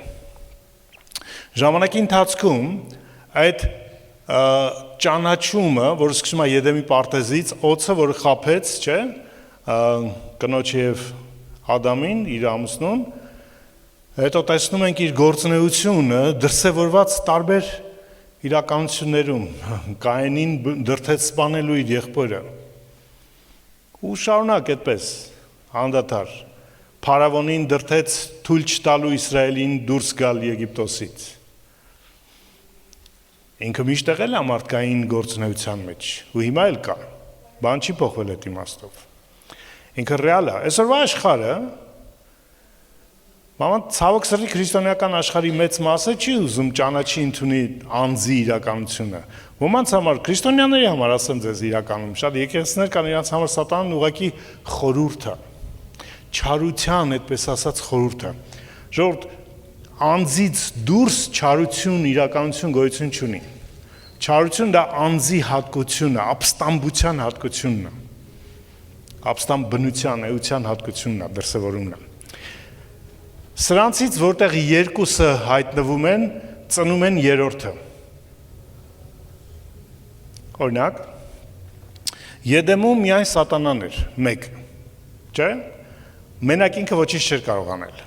Ժամանակի ընթացքում այդ ճանաչումը, որը սկսում է Եդեմի պարտեզից, օձը, որը խաբեց, չէ, կնոջ եւ Ադամին, իր ամուսնուն, հետո տեսնում ենք իր գործունեությունը դրսևորված տարբեր իրականություններում, Կայենին դրդեց սպանելու իր եղբորը։ Ու շարունակ այդպես, անդադար, Փարավոնին դրդեց թույլ չտալու Իսրայելին դուրս գալ Եգիպտոսից։ Ինքը միշտ եղել է մարդկային գործունեության մեջ, ու հիմա էլ կա։ Բան չի փոխվել այդ իմաստով։ Ինքը ռեալ է։ Այսօրվա աշխարհը Ման ցավոք սրտի քրիստոնեական աշխարհի մեծ մասը չի ուզում ճանաչի ընդունի անձի իրականությունը։ Ոմանց համար քրիստոնյաների համար ասեմ ձեզ իրականում շատ եկեղեցիներ կան իրանց համար սատանան ուղղակի խորհուրդ է։ Չարության, այդպես ասած խորհուրդ է։ Ժողովուրդ անձից դուրս չարություն իրականություն գոյություն չունի։ Չարություն դա անձի հատկությունն է, ապստամբության հատկությունն է։ Ապստամբ բնության, էության հատկությունն է, դրսևորումն է։ Սրանցից որտեղ երկուսը հայտնվում են, ծնում են երրորդը։ Օրինակ, Եդեմում միայն սատանան էր, մեկ, չէ՞։ Մենակ ինքը ոչինչ չէր կարող անել։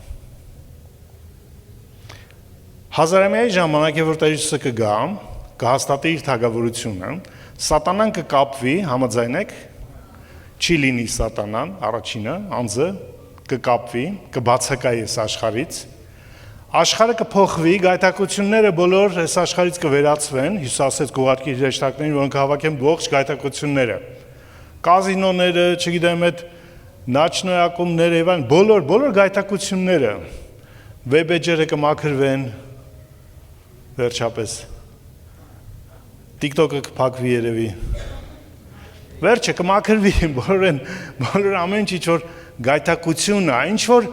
Հազարամյայի ժամանակ, երբ որ Տեր Հիսուսը կգա, կհաստատի իր թագավորությունը, սատանան կկապվի, համաձայնեք, չի լինի սատանան, առաջինը, անձը կկապվի, կբացակայի այս աշխարհից, աշխարհը կփոխվի, գայթակղությունները բոլոր այս աշխարհից կվերացվեն, Հիսուս ասեց կուղարկի իր հրեշտակներին, որոնք հավաքեն ողջ գայթակղությունները, կազինոները, չգիտեմ, այդ նաչնոյակումները եւ այլն, բոլոր գայթակղությունները, վեբեջերը կմաքրվեն, վերջապես, TikTok-ը կփակվի երևի, վերջը կմաքրվի, բոլոր ամեն ինչ որ գայթակղությունն է, ինչ որ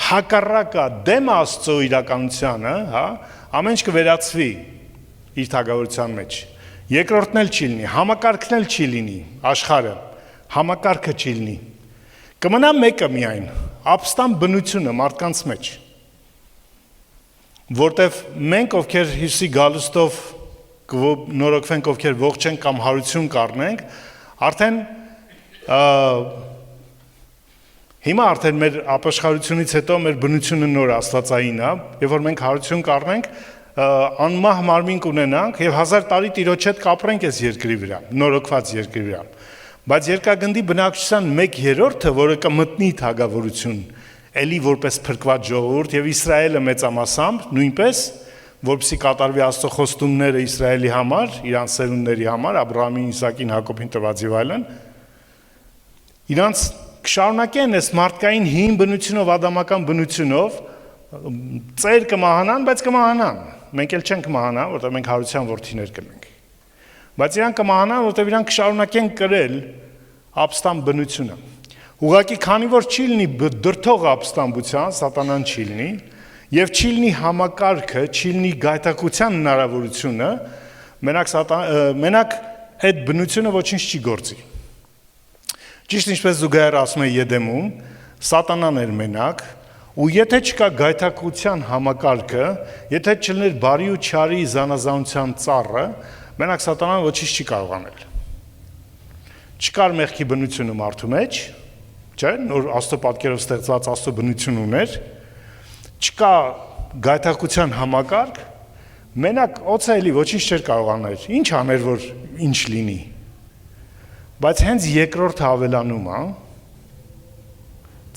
հակառակը դեմ Աստծո իրականությանը, հա, ամեն ինչ կվերածվի իր թագավորության մեջ։ Երկրորդն էլ չի լինի, համակարգն էլ չի լինի, աշխարհը, համակարգը չի լինի։ Կմնա մեկը միայն, ապստամբ բնությունը մարդկանց մեջ։ Որտեվ մենք ովքեր Հիսուսի գալուստով նորոգվենք, ովքեր ողջ ենք կամ հարություն կառնենք, արդեն հիմա արդեն մեր ապաշխարությունից հետո մեր բնությունը նոր աստվածային է, երբ որ մենք հարություն կառնենք, անմահ մարմին կունենանք եւ 1000 տարի Տիրոջ հետ կապրենք այս երկրի վրա, նորոգված երկրի վրա։ Բայց երկրագնդի բնակչության 1/3-ը, որը կմտնի թագավորություն, էլի որպես փրկված ժողովուրդ եւ Իսրայելը մեծամասամբ, նույնպես, որպեսզի կատարվի Աստծո խոստումները Իսրայելի համար, իրանց սերունդների համար, Աբրահամին, Իսահակին, Հակոբին տված եւ այլն, իրանց կշարունակեն այս մարդկային հին բնությունով, ադամական բնությունով, ծեր կմահանան, բայց կմահանան։ Մենք էլ չենք մահանա, որտեղ մենք հարության որդիներ կլինենք։ Բայց իրանք կմահանան, որտեղ իրանք կշարունակեն կրել ապստամբ բնությունը։ Ուղղակի քանի որ չի լինի դրթող ապստամբության, սատանան չի լինի, եւ չի լինի համակարգը, չի լինի գայթակղության հնարավորությունը, մենակ այդ բնությունը ոչինչ չի գործի։ Ճիշտ ինչպես զուգահեռ ասում է Եդեմում, սատանան էր մենակ, ու եթե չկա գայթակղության համակարգը, եթե չլներ բարի ու չարի զանազանության ծառը, մենակ սատանան ոչինչ չի կարող անել։ Չկար մեղքի բնությունը մարդու մեջ, չէ՞, նոր Աստծո պատկերով ստեղծված Աստծո բնություն ուներ, չկա գայթակղության համակարգ, մենակ օծը էլի ոչինչ չէր կարող անել։ Ինչ աներ, որ ինչ լինի։ Բայց հենց երկրորդ հավելանում է,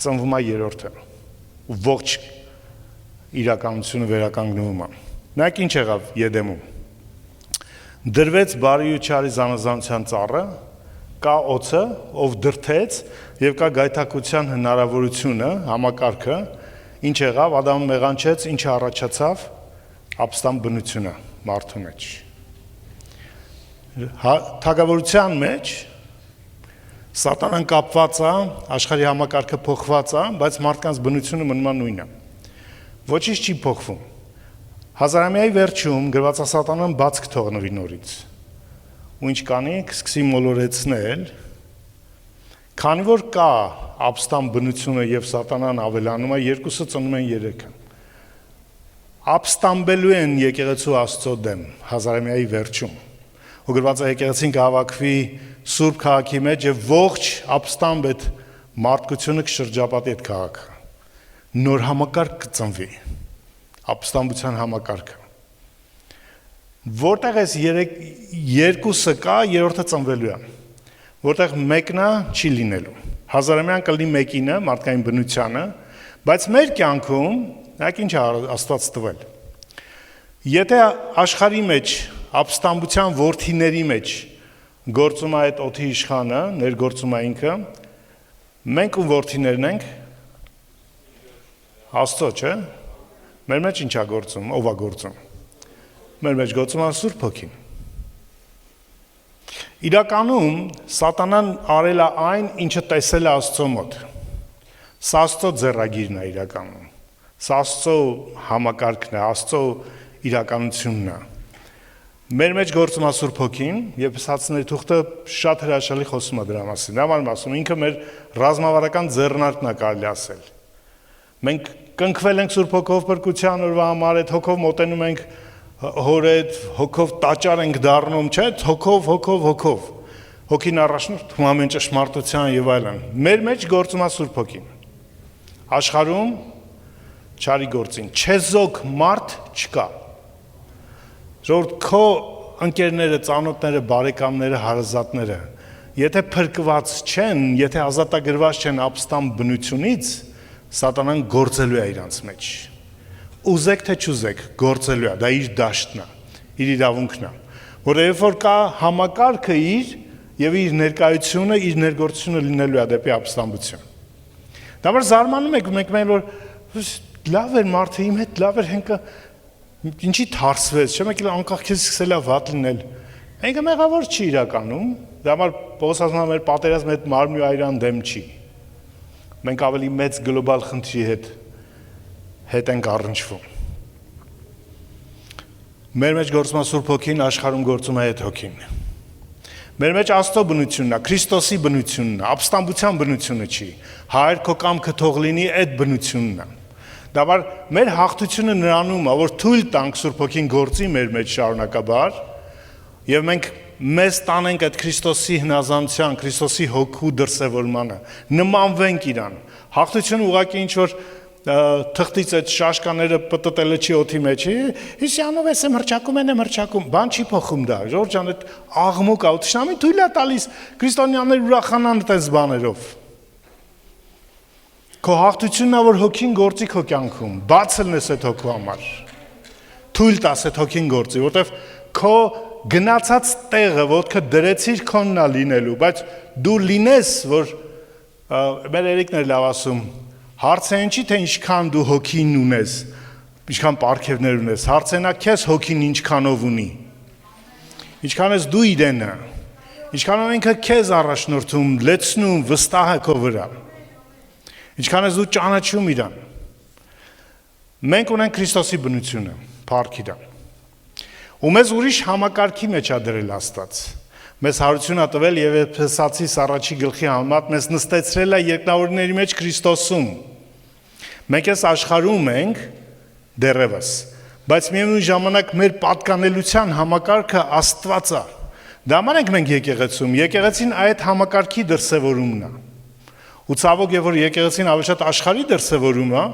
ծնվում է երրորդը, ու ողջ իրականությունը վերականգնվում է։ Նայեք ինչ եղավ Եդեմում։ Դրվեց բարի ու չարի զանազանության ծառը, կա օծը, ով դրթեց, եւ կա գայթակղության հնարավորությունը, համակարգը, ինչ եղավ, Ադամը մեղանչեց, ինչը առաջացավ, ապստամբ բնությունը մարդու մեջ։ Թագավորության մեջ սատանան կապված է, աշխարհի համակարգը փոխված է, բայց մարդկանց բնությունը մնում է նույնը։ Ոչինչ չի փոխվում։ Հազարամյայի վերջում գրված է սատանան բաց կթողնվի նորից։ Ու ինչ կանի, կսկսի մոլորեցնել, քանի որ կա ապստամբ բնությունը եւ սատանան ավելանում է, երկուսը ծնում են երեքը։ Ապստամբելու են եկեղեցու Աստծո դեմ, հազարամյայի վերջում։ Ու գրված է եկեղեցին կհավաքվի Սուրբ քաղաքի մեջ եւ ողջ ապստամբ այդ մարդկությունը կշրջապատի այդ քաղաքը։ Նոր համակարգ կծնվի, ապստամբության համակարգը։ Որտեղ այս երկուսը կա, երրորդը ծնվելու է։ Որտեղ մեկն է չի լինելու։ Հազարամյան կլինի մեկինը, մարդկային բնությանը, բայց մեր կյանքում, նայեք ինչ Աստված տվել։ Եթե աշխարհի մեջ, ապստամբության որդիների մեջ գործում է այդ օդի իշխանը, ներգործում է ինքը, մենք ում որդիներն ենք, Աստծո, չէ՞, մեր մեջ ինչ է գործում, ով է գործում, մեր մեջ գործում է Սուրբ Հոգին, իրականում սատանան արել է այն, ինչը տեսել է Աստծո մոտ, սա Աստծո ձեռագիրն է իրականում, սա Աստծո համակարգն է, Աստծո իրականությունն է, մեր մեջ գործում է Սուրբ Հոգին, եւ Հիսացիների թուղթը շատ հրաշալի խոսում է դրա մասին։ Դա ման ասում, ինքը մեր ռազմավարական ձեռնարկն է կարելի ասել։ Մենք կնքվել ենք Սուրբ Հոգով բրկության օրվա համար, այդ հոգով մոտենում ենք հոր այդ հոգով տաճար ենք դառնում, չէ՞, հոգով։ Հոգին առաջնորդում ամեն ճշմարտության եւ այլն։ Մեր մեջ գործում է Սուրբ Հոգին։ Աշխարհում չարի գործին, չեզոք մարդ չկա։ Ժողովուրդ քո ընկերները, ծանոթները, բարեկամները, հարազատները, եթե փրկված չեն, եթե ազատագրված չեն ապստամբ բնությունից, սատանան գործելու է իրանց մեջ։ Ուզեք թե չուզեք, գործելու է, դա իր դաշտն է, իր իրավունքն է։ Որովհետև որ կա համակարգը իր եւ իր ներկայությունը, իր ներգործությունը լինելու է դեպի ապստամբություն։ Դա որ զարմանում եք, մենք մենք որ լավ էր մարդը իմ հետ, լավ էր հենքը ինչի թարսվեց, չէ՞ մեկ էլ անկախ քեզ սկսել է վատ լինել։ Ինքը մեղավոր չի իրականում, դա համար Պողոս ասում է մեր պատերազմը այդ մարմնի այրան դեմ չի։ Մենք ավելի մեծ գլոբալ խնդրի հետ ենք առնչվում։ Մեր մեջ գործում է Սուրբ Հոգին, աշխարհում գործում է այդ Հոգին։ Մեր մեջ Աստծո բնությունն է, Քրիստոսի բնությունն է, ապստամբության բնությունը չի։ Հայր քո կամքը թող լինի այդ բնությունն է։ Դավար մեր հաղթությունը նրանում է, որ թույլ տանք Սուրբ Հոգին գործի մեր մեջ շարունակաբար եւ մենք մեզ տանենք այդ Քրիստոսի հնազանդության, Քրիստոսի հոգու դրսևորմանը, նմանվենք իրան։ Հաղթությունը ուղղակի ինչ որ թղթից այդ շաշկաները պտտելը չի օդի մեջ, Հիսյանով էս եմ հրճակում, բան չի փոխում դա, Ժորժ ջան, այդ աղմուկ է, թշնամին թույլ է տալիս քրիստոնյաներ ուրախանան այդպես բաներով։ Քո հաղթությունն է, որ հոգին գործի քո կյանքում, բաց լնես այդ հոգու համար, թույլ տաս այդ հոգին գործի, որտեվ քո գնացած տեղը, ոտքը դրեցիր քոնն է լինելու, բայց դու լինես, որ մեր Երիկն էր լավ ասում, հարցը այն չի, թե ինչքան դու հոգին ունես, ինչքան պարգևներ ունես, հարցն է քեզ հոգին ինչքանով ունի, ինչքան ես դու իրենը, ինչքանով ինքը քեզ առաջնորդում, լեցնում, վստահ է քո վրա, ինչքան ես դու ճանաչում իրան։ Մենք ունենք Քրիստոսի բնությունը, փառք իրան։ Ու մեզ ուրիշ համակարգի մեջ է դրել Աստված։ Մեզ հարություն է տվել եւ Եփեսացիս առաջի գլխի համեմատ մեզ նստեցրել է երկնավորների մեջ Քրիստոսում։ Մենք այս աշխարհում ենք դեռևս, բայց միևնույն ժամանակ մեր պատկանելության համակարգը Աստված է։ Դա ման ենք մենք եկեղեցում, եկեղեցին այդ համակարգի դրսևորումն է։ Ու ցավոք եւ որ եկեղեցին ավելի շատ աշխարհի դրսևորում է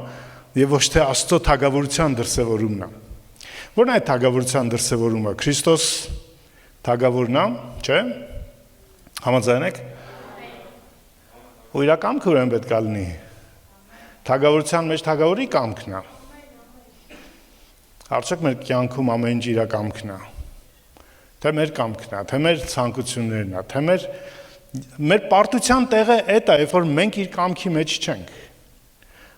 եւ ոչ թե Աստծո թագավորության դրսևորումն է։ Որն է այդ թագավորության դրսևորումը, Քրիստոս թագավորն է, չէ՞։ Համաձայն եք։ Ու իր կամքը ուրեմն պետք է լինի։ Թագավորության մեջ թագավորի կամքն է։ Արդյոք մեր կյանքում ամեն ինչ իր կամքն է։ Թե մեր կամքն է, թե մեր ցանկություններն է, թե մեր պարտության տեղը այդ է, երբ որ մենք իր կամքի մեջ չենք։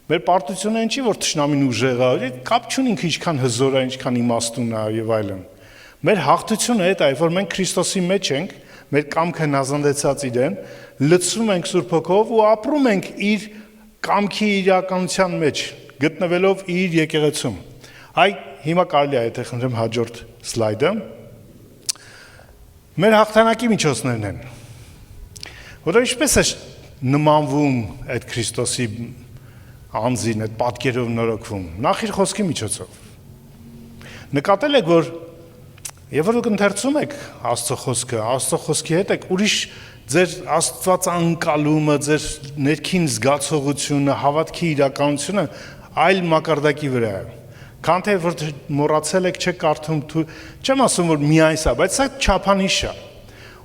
Մեր պարտությունը այն չի, որ թշնամին ուժեղ է, կապ չունի ինքը ինչքան հզոր է, ինչքան իմաստուն է եւ այլն։ Մեր հաղթությունը այդ է, երբ որ մենք Քրիստոսի մեջ ենք, մեր կամքը հնազանդեցած իրեն, լցվում ենք Սուրբ Հոգով ու ապրում ենք իր կամքի իրականության մեջ, գտնվելով իր եկեղեցում։ Այ հիմա կարելի է եթե խնդրեմ հաջորդ սլայդը։ Մեր հաղթանակի միջոցներն են։ Որը ինչպես է նմանվում այդ Քրիստոսի անձին, այդ պատկերով նորոգվում, նախ իր խոսքի միջոցով։ Նկատել եք, որ երբ որ դուք ընթերցում եք Աստծո խոսքի հետ եք ուրիշ ձեր աստվածանկալումը, ձեր ներքին զգացողությունը, հավատքի իրականությունը այլ մակարդակի վրա է։ Քան թե որ մոռացել եք, չեք կարդում, չեմ ասում որ միայն սա, բայց սա չափանիշ է։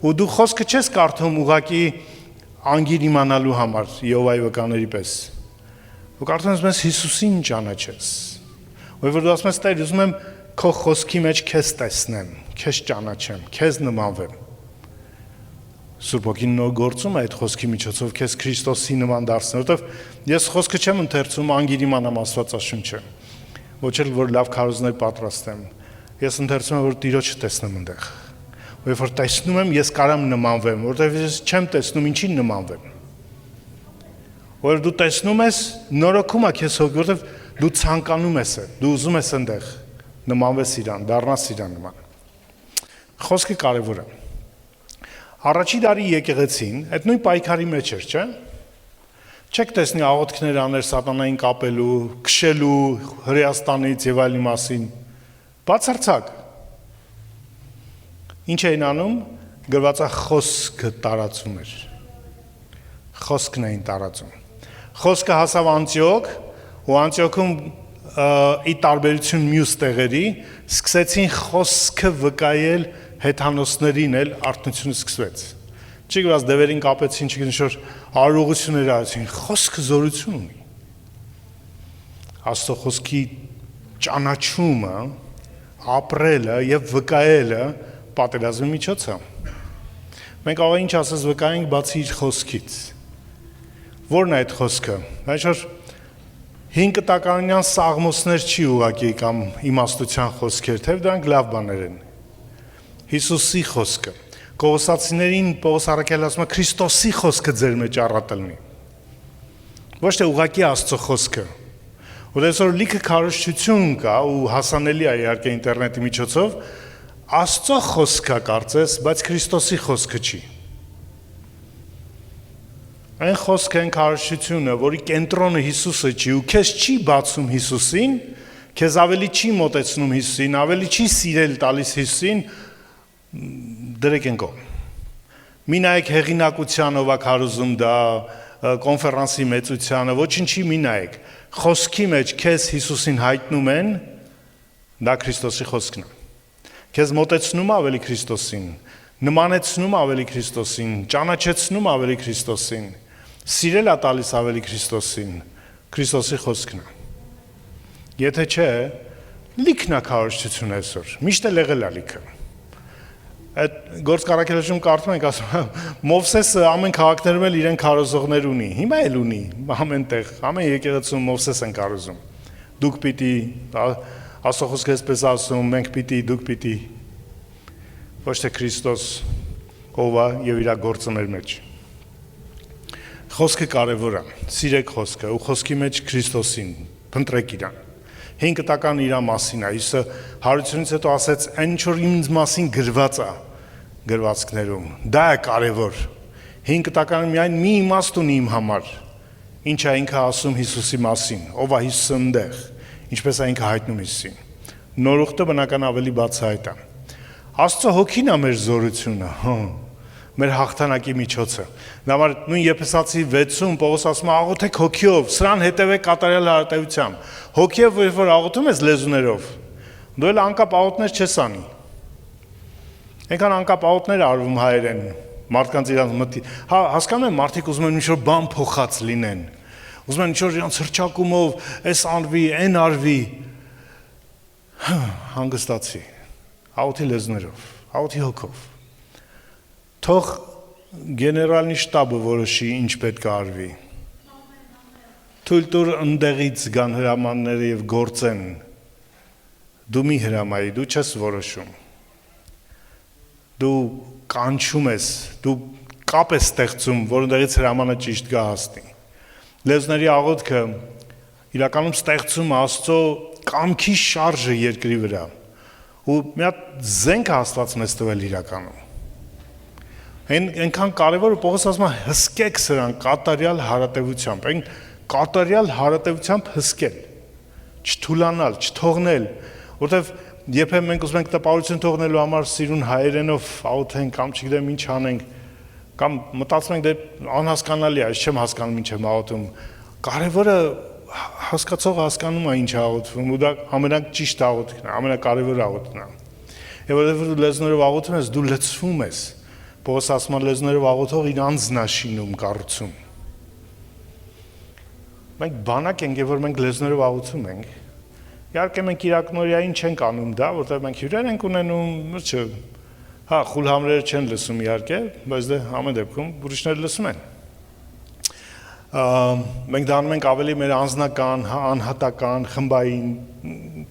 Ու դու խոսքը չես կարդում ուղղակի անգիր իմանալու համար Եհովայի վկաների պես։ Դու կարդում ես Հիսուսին ճանաչես։ Ու որ դու ասում ես Տեր, ուզում եմ քո խոսքի մեջ քեզ տեսնեմ, քեզ ճանաչեմ, քեզ նմանվեմ։ Սուրբ Օքին նոր գործում է այդ խոսքի միջոցով քեզ Քրիստոսի նման դարձնել, որովհետև ես խոսքը չեմ ընթերցում անգիր իմանամ Աստվածաշունչը, ոչ էլ որ լավ քարոզներ պատրաստեմ։ Ես ընթերցում եմ որ Տիրոջը տեսնեմ այնտեղ։ Երբ որ տեսնում եմ, ես կարամ նմանվեմ, որովհետև ես չեմ տեսնում ինչին նմանվեմ։ Որ դու տեսնում ես, նորոգում է քեզ հոգի, որովհետև դու ցանկանում ես, դու ուզում ես այնտեղ նմանվես իրան, դառնաս իրան նման։ Խոսքը կարևոր է։ Առաջի դարի եկեղեցին այդ նույն պայքարի մեջ էր, չէ՞։ Չեք տեսնի աղոթքներ աներ սատանային կապելու, քշելու Հրեաստանից եւ այլի մասին։ Բացարձակ։ Ինչ էին անում, գրված է խոսքը տարածում էր։ Խոսքն էին տարածում։ Խոսքը հասավ Անտիոք, ու Անտիոքում ի տարբերություն մյուս տեղերի սկսեցին խոսքը վկայել հեթանոսներին էլ արթնությունը սկսվեց։ Չի գրած դևերին կապեցին, չգիտեմ ինչ-որ արարողություններ արեցին, խոսքը զորություն ունի։ Աստծո խոսքի ճանաչումը, ապրելը եւ վկայելը պատերազմի միջոց է։ Մենք կարող ենք ինչ ասես վկայենք բացի իր խոսքից։ Որն է այդ խոսքը։ Այսօր 5 տականյան սաղմոսներ չի ուղակի կամ իմաստության խոսքեր, թե դրանք լավ բաներ են։ Հիսուսի խոսքը։ Կողոսացիներին Պողոս առաքյալը ասում է Քրիստոսի խոսքը ձեր մեջ առատել լինի։ Ոչ թե ուղակի Աստծո խոսքը։ Որ այսօր լիքը քարոզչություն կա ու հասանելի է իհարկե ինտերնետի միջոցով, Աստծո խոսքը կարծես, բայց Քրիստոսի խոսքը չի։ Այն խոսքը այն քարոզչությունը, որի կենտրոնը Հիսուսը չի ու քեզ չի բացում Հիսուսին, քեզ ավելի չի մոտեցնում Հիսուսին, ավելի չի սիրել տալիս Հիսուսին, դրեք են կողմ։ Մի նայեք հեղինակությանով ա քարոզում դա, կոնֆերանսի մեծությանը, ոչինչի մի նայեք։ Խոսքի մեջ քեզ Հիսուսին հայտնում են, դա Քրիստոսի խոսքն է։ Քեզ մոտեցնում ավելի Քրիստոսին, նմանեցնում ավելի Քրիստոսին, ճանաչեցնում ավելի Քրիստոսին, սիրել է տալիս ավելի Քրիստոսին, Քրիստոսի խոսքն է։ Եթե չէ, լիքն է քարոզչություն այսօր, միշտ էլ եղել է լիքը։ Այդ Գործք առաքելություն կարդում ենք, ասում եմ, Մովսեսը ամեն քաղաքներում էլ իրեն քարոզողներ ունի, հիմա էլ ունի, ամենտեղ, ամեն եկեղեցում Մովսես են քարոզում։ Դուք պիտի, Աստծո խոսքը այսպես ասում, մենք պիտի, դուք պիտի, ոչ թե Քրիստոս ով է եւ իր գործը մեր մեջ։ Խոսքը կարևոր է, սիրեք խոսքը, ու խոսքի մեջ Քրիստոսին, փնտրեք իրան։ 5 տական իր մասին է, Հիսուսը հարությունից հետո ասեց, այն ինչ որ ինձ մասին գրված է գրվածքներում, դա է կարևոր։ 5 տականը միայն մի իմաստ ունի իմ համար։ Ինչ է ինքը ասում Հիսուսի մասին, ով է Հիսուսը այնտեղ, ինչպես է ինքը հայտնում Հիսուսին։ Նորուղտը բնական ավելի բացահայտ է։ Աստծո հոգին է մեր զորությունը, մեր հաղթանակի միջոցը։ Դա համար նույն Եփեսացի 6-ում Պողոս ասում է աղոթեք հոգիով, սրան հետևեք կատարյալ հարատևությամբ։ Հոգիով որ աղոթում ես լեզուներով, դու էլ անկապ աղոթներ չես անի։ Այնքան անկապ աղոթներ արվում հայերեն, մարդկանց իրանց մտի։ Հասկանում եմ, մարդիկ ուզում են ինչ-որ բան փոխած լինեն։ Ուզում են ինչ-որ իրանց հրճակումով, այս անվի, այն արվի։ Հանգստացի։ Աղոթի լեզուներով, աղոթի հոգով։ Թող գեներալնի շտաբը որոշի ինչ պետք է արվի։ Թույլ տուր ընդեղից գան հրամանները եւ գործեն։ Դու մի հրամայի, դու չես որոշում։ Դու կանչում ես, դու կապ ես ստեղծում, որոնցից հրամանը ճիշտ գա հասնի։ Լեզուների աղոթքը իրականում ստեղծում է Աստծո կամքի շարժը երկրի վրա։ Ու մի հատ զենք է Աստված մեզ տվել իրականում։ Այնքան կարևոր է Պողոս ասում է հսկեք սրան կատարյալ հարատևությամբ, այն կատարյալ հարատևությամբ հսկել, չթուլանալ, չթողնել, որտեվ երբեմն մենք ուզում ենք տպավորություն թողնելու համար սիրուն հայերենով աղոթենք կամ չգիտեմ ինչ անենք, կամ մտածում ենք դե անհասկանալի է, ես չեմ հասկանում ինչ եմ աղոթում։ Կարևորը հասկացողը հասկանում է ինչ աղոթվում, ու դա ամենաճիշտ աղոթքն է, ամենակարևոր աղոթքն է։ Եվ որովհետև դու լեզուներով աղոթում ես, դու լցվում ես։ Պողոս ասում է լեզուներով աղոթող իր անձն է շինում, կառուցում։ Մենք բանակ ենք, որ մենք լեզուներով աղոթում ենք։ Իհարկե մենք իրակնորյային չենք անում դա, որտեղ մենք հյուրեր ենք ունենում, Հա, խուլ համրերը չեն լսում իհարկե, բայց դե ամեն դեպքում ուրիշները լսում են։ Մենք դա անում ենք ավելի մեր անձնական, անհատական, խմբային,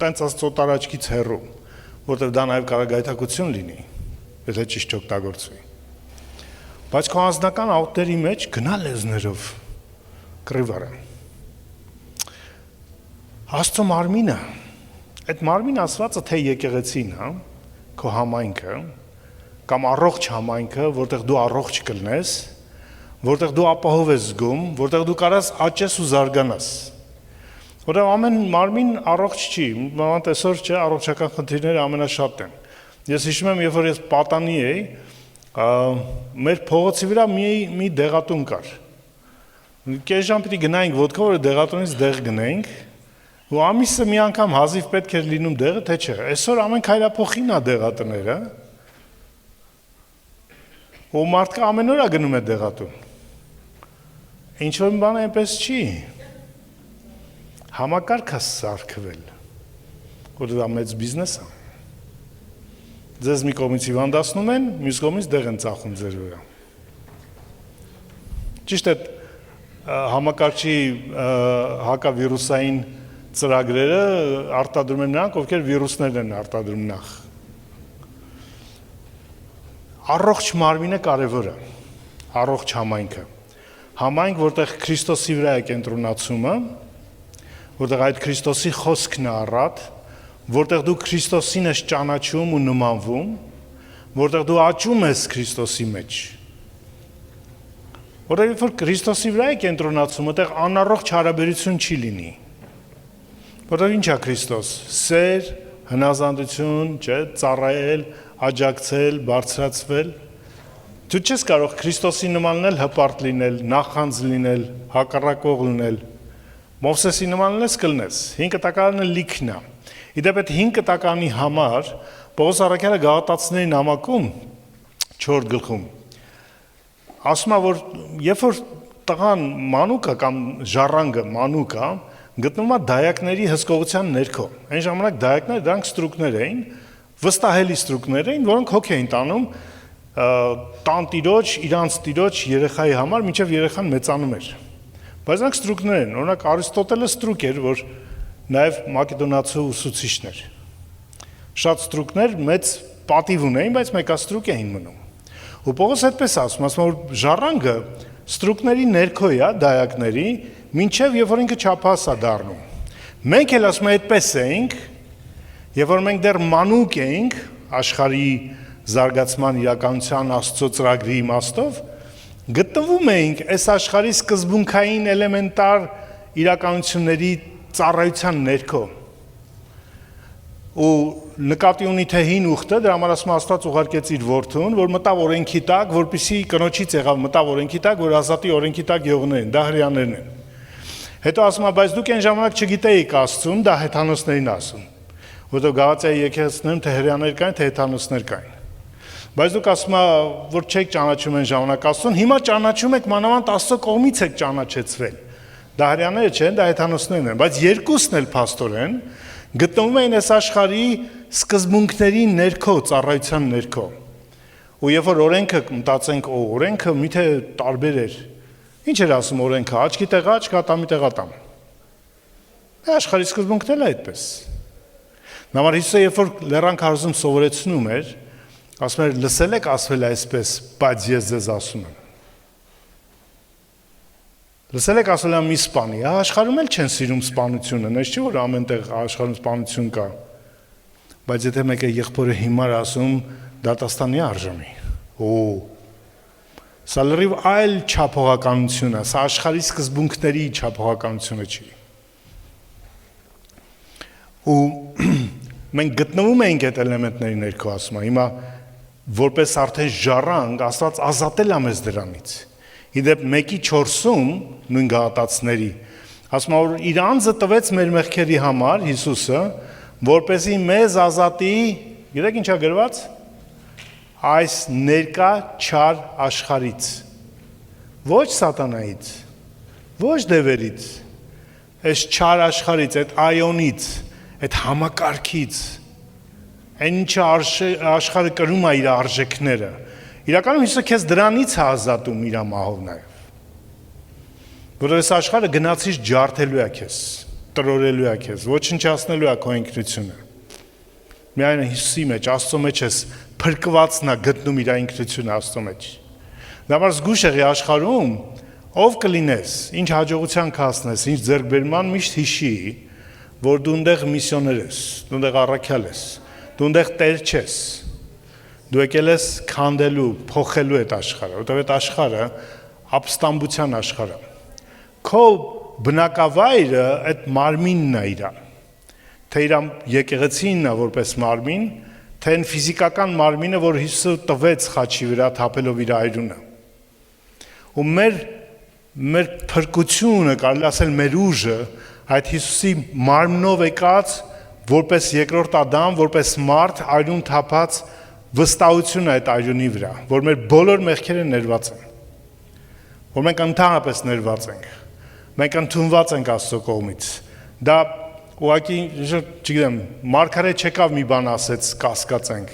տենց աստծո տարածքից հեռու, որտեղ դա նաև կարող է գայթակղություն լինի, եթե ճիշտ չօգտագործվի։ Բայց քո անձնական աուտների մեջ գնա լեզներով կռիվարը։ Աստծո մարմինը, այդ մարմին ասվածը թե եկեղեցին, հա, քո համայնքը, կամ առողջ համայնքը, որտեղ դու առողջ կլնես, որտեղ դու ապահով ես զգում, որտեղ դու կարաս աճես ու զարգանաս։ Որտեղ ամեն մարմին առողջ չի, մանավանդ այսօր չէ, առողջական խնդիրները ամենաշատն են։ Ես հիշում եմ, երբ որ ես պատանի էի, մեր փողոցի վրա մի դեղատուն կար։ Կես ժամ պիտի գնայինք ոտքով, որ դեղատունից դեղ գնենք, ու ամիսը մի անգամ հազիվ պետք էր լինում դեղը, թե չէ։ Այսօր ամեն քայլափոխին է դեղատները, ու մարդկա ամեն օր է գնում է դեղատուն։ Ինչ որ մի բան այնպես չի։ Համակարգը սարքվել, որ դա մեծ բիզնես է։ Ձեզ մի կողմից հիվանդացնում են, մյուս կողմից դեղ են ծախում ձեր վրա։ Ճիշտ է, համակարգչի հակավիրուսային ծրագրերը արտադրում են նրանք, ովքեր վիրուսներն են արտադրում նախ։ Առողջ մարմինը կարևոր է, առողջ համայնքը։ Համայնք, որտեղ Քրիստոսի վրա է կենտրոնացումը, որտեղ այդ Քրիստոսի խոսքն է առատ, որտեղ դու Քրիստոսին ես ճանաչում ու նմանվում, որտեղ դու աճում ես Քրիստոսի մեջ։ Որտեղ երբ որ Քրիստոսի վրա է կենտրոնացում, այդտեղ անառողջ հարաբերություն չի լինի։ Որտեղ ինչ է Քրիստոս։ Սեր, հնազանդություն, չէ, ծառայել, աջակցել, բարձրացվել։ Դու չես կարող Քրիստոսի նման լինել, հպարտ լինել, նախանձ լինել, հակառակող լինել։ Մովսեսի նման լինես կլնես։ 5 տակարանը լիքն է։ Իդեպ այդ 5 տականի համար Պողոս առաքյալը Գաղատացիներին նամակում 4 գլխում ասում է, որ երբ որ տղան մանուկը կամ ժառանգը մանուկը գտնվում է դայակների հսկողության ներքո։ Այն ժամանակ դայակները դրանք ստրուկներ էին, վստահելի ստրուկներ էին, որոնք հոգ էին տանում տան տիրոջ, իրանց տիրոջ երեխայի համար, մինչև երեխան մեծանում էր։ Բայց նրանք ստրուկներ են, օրինակ Արիստոտելը ստրուկ էր, որ նաև մակեդոնացու ուսուցիչն էր։ Շատ ստրուկներ մեծ պատիվ ունեին, բայց մեկաստրուկ էին մնում։ Ու Պողոս այդպես ասում, որ ժառանգը ստրուկների ներքո է, դայակների, մինչև երբ որ ինքը չափահաս է դառնում։ Մենք էլ ասում այդպես էինք, երբ որ մենք դեռ մանուկ էինք աշխարհի զարգացման իրականության Աստծո ծրագրի իմաստով, գտնվում էինք այս աշխարհի սկզբունքային էլեմենտար իրականությունների ծառայության ներքո։ Ու նկատի ունի թե հին ուխտը, դրա համար ասում Աստված ուղարկեց իր որդուն, որ մտավ օրենքի տակ, որպեսզի կնոջից եղավ մտավ օրենքի տակ, որ ազատի օրենքի տակ եղողներն, դա հրեաներն են։ Հետո ասում է, բայց դուք այն ժամանակ չգիտեիք Աստծուն, դա հեթանոսներին ասում։ Որտեղ Գաղատիայի եկեղեցիներում թե հրեաներ կային, թե հեթանոսներ կային։ Բայց դուք ասում եք, որ չեք ճանաչում այն ժամանակ Աստծուն, հիմա ճանաչում եք մանավանդ Աստծո կողմից եք ճանաչեցվել։ Դա հրեաները չեն, դա հեթանոսներն են, բայց երկուսն էլ փաստորեն գտնվում են այս աշխարհի սկզբունքների ներքո, ծառայության ներքո։ Ու երբ որ օրենքը մտածենք, օրենքը միթե տարբեր էր։ Ինչ էր ասում օրենքը, աչքի տեղ աչք, ատամի տեղ ատամ։ Աշխարհի սկզբունքն էլ է այդպես։ Նամար Հիսուսը երբ որ լեռան քարոզում սովորեցնում էր, ասում էր լսել եք ասվել այսպես, բայց ես ձեզ ասում եմ։ Լսել եք ասել մի սպանի, աշխարհում էլ չեն սիրում սպանությունը, նես չի որ ամենտեղ աշխարհում սպանություն կա։ Բայց եթե մեկը եղբորը հիմար ասում, դատաստանի արժանի։ Սա լրիվ այլ չափողականություն է, սա աշխարհի սկզբունքների չափողականությունը չի։ Ու մենք գտնվում ենք այդ էլեմենտների ներքո, ասում եմ, հիմա որպես արդեն ժառանգ, Աստված ազատել է մեզ դրանից։ Իդեպ 1:4-ում նույն Գաղատացիների ասում որ իր անձը տվեց մեր մեղքերի համար Հիսուսը, որպեսզի մեզ ազատի, գիտեք ինչա գրված, այս ներկա չար աշխարհից, ոչ սատանայից, ոչ դևերից, այս չար աշխարհից, այդ այոնից, այդ համակարգից, այն ինչը աշխարհը կրում է իր արժեքները, իրականում Հիսուսը քեզ դրանից է ազատում իր մահով նաև։ Որովհետև այս աշխարհը գնացից ջարդելու է քեզ, տրորելու է քեզ, ոչնչացնելու է քո ինքնությունը։ Միայն Հիսուսի մեջ, Աստծո մեջ ես փրկվածն է գտնում իր ինքնությունը Աստծո մեջ։ Դա համար զգուշ եղի աշխարհում, ով կլինես, ինչ հաջողության կհասնես, ինչ ձեռքբերման միշտ հիշի, որ դու այնտեղ միսիոներ ես, դու այնտեղ առաքյալ ես, դու այնտեղ տեր չես։ Դու եկել ես քանդելու, փոխելու այդ աշխարհը, որովհետև այդ աշխարհը ապստամբության աշխարհ է։ Քո բնակավայրը այդ մարմինն է իր, թե իր եկեղեցին է որպես մարմին, թե այն ֆիզիկական մարմինը, որ Հիսուսը տվեց խաչի վրա թափելով իր այրունը։ Ու մեր փրկությունը, կարելի ասել մեր ուժը, այդ Հիսուսի մարմնով եկած, որպես երկրորդ Ադամ, որպես մարդ, այրուն թափած վստահություն է այդ այրունի վրա, որ մեր բոլոր մեղքերը ներված են, որ մենք ընդհանրապես ներված ենք, մենք ընդունված ենք Աստծո կողմից։ Դա ուղղակի, չգիտեմ, Մարգարետ չեկավ մի բան ասեց, կասկածենք։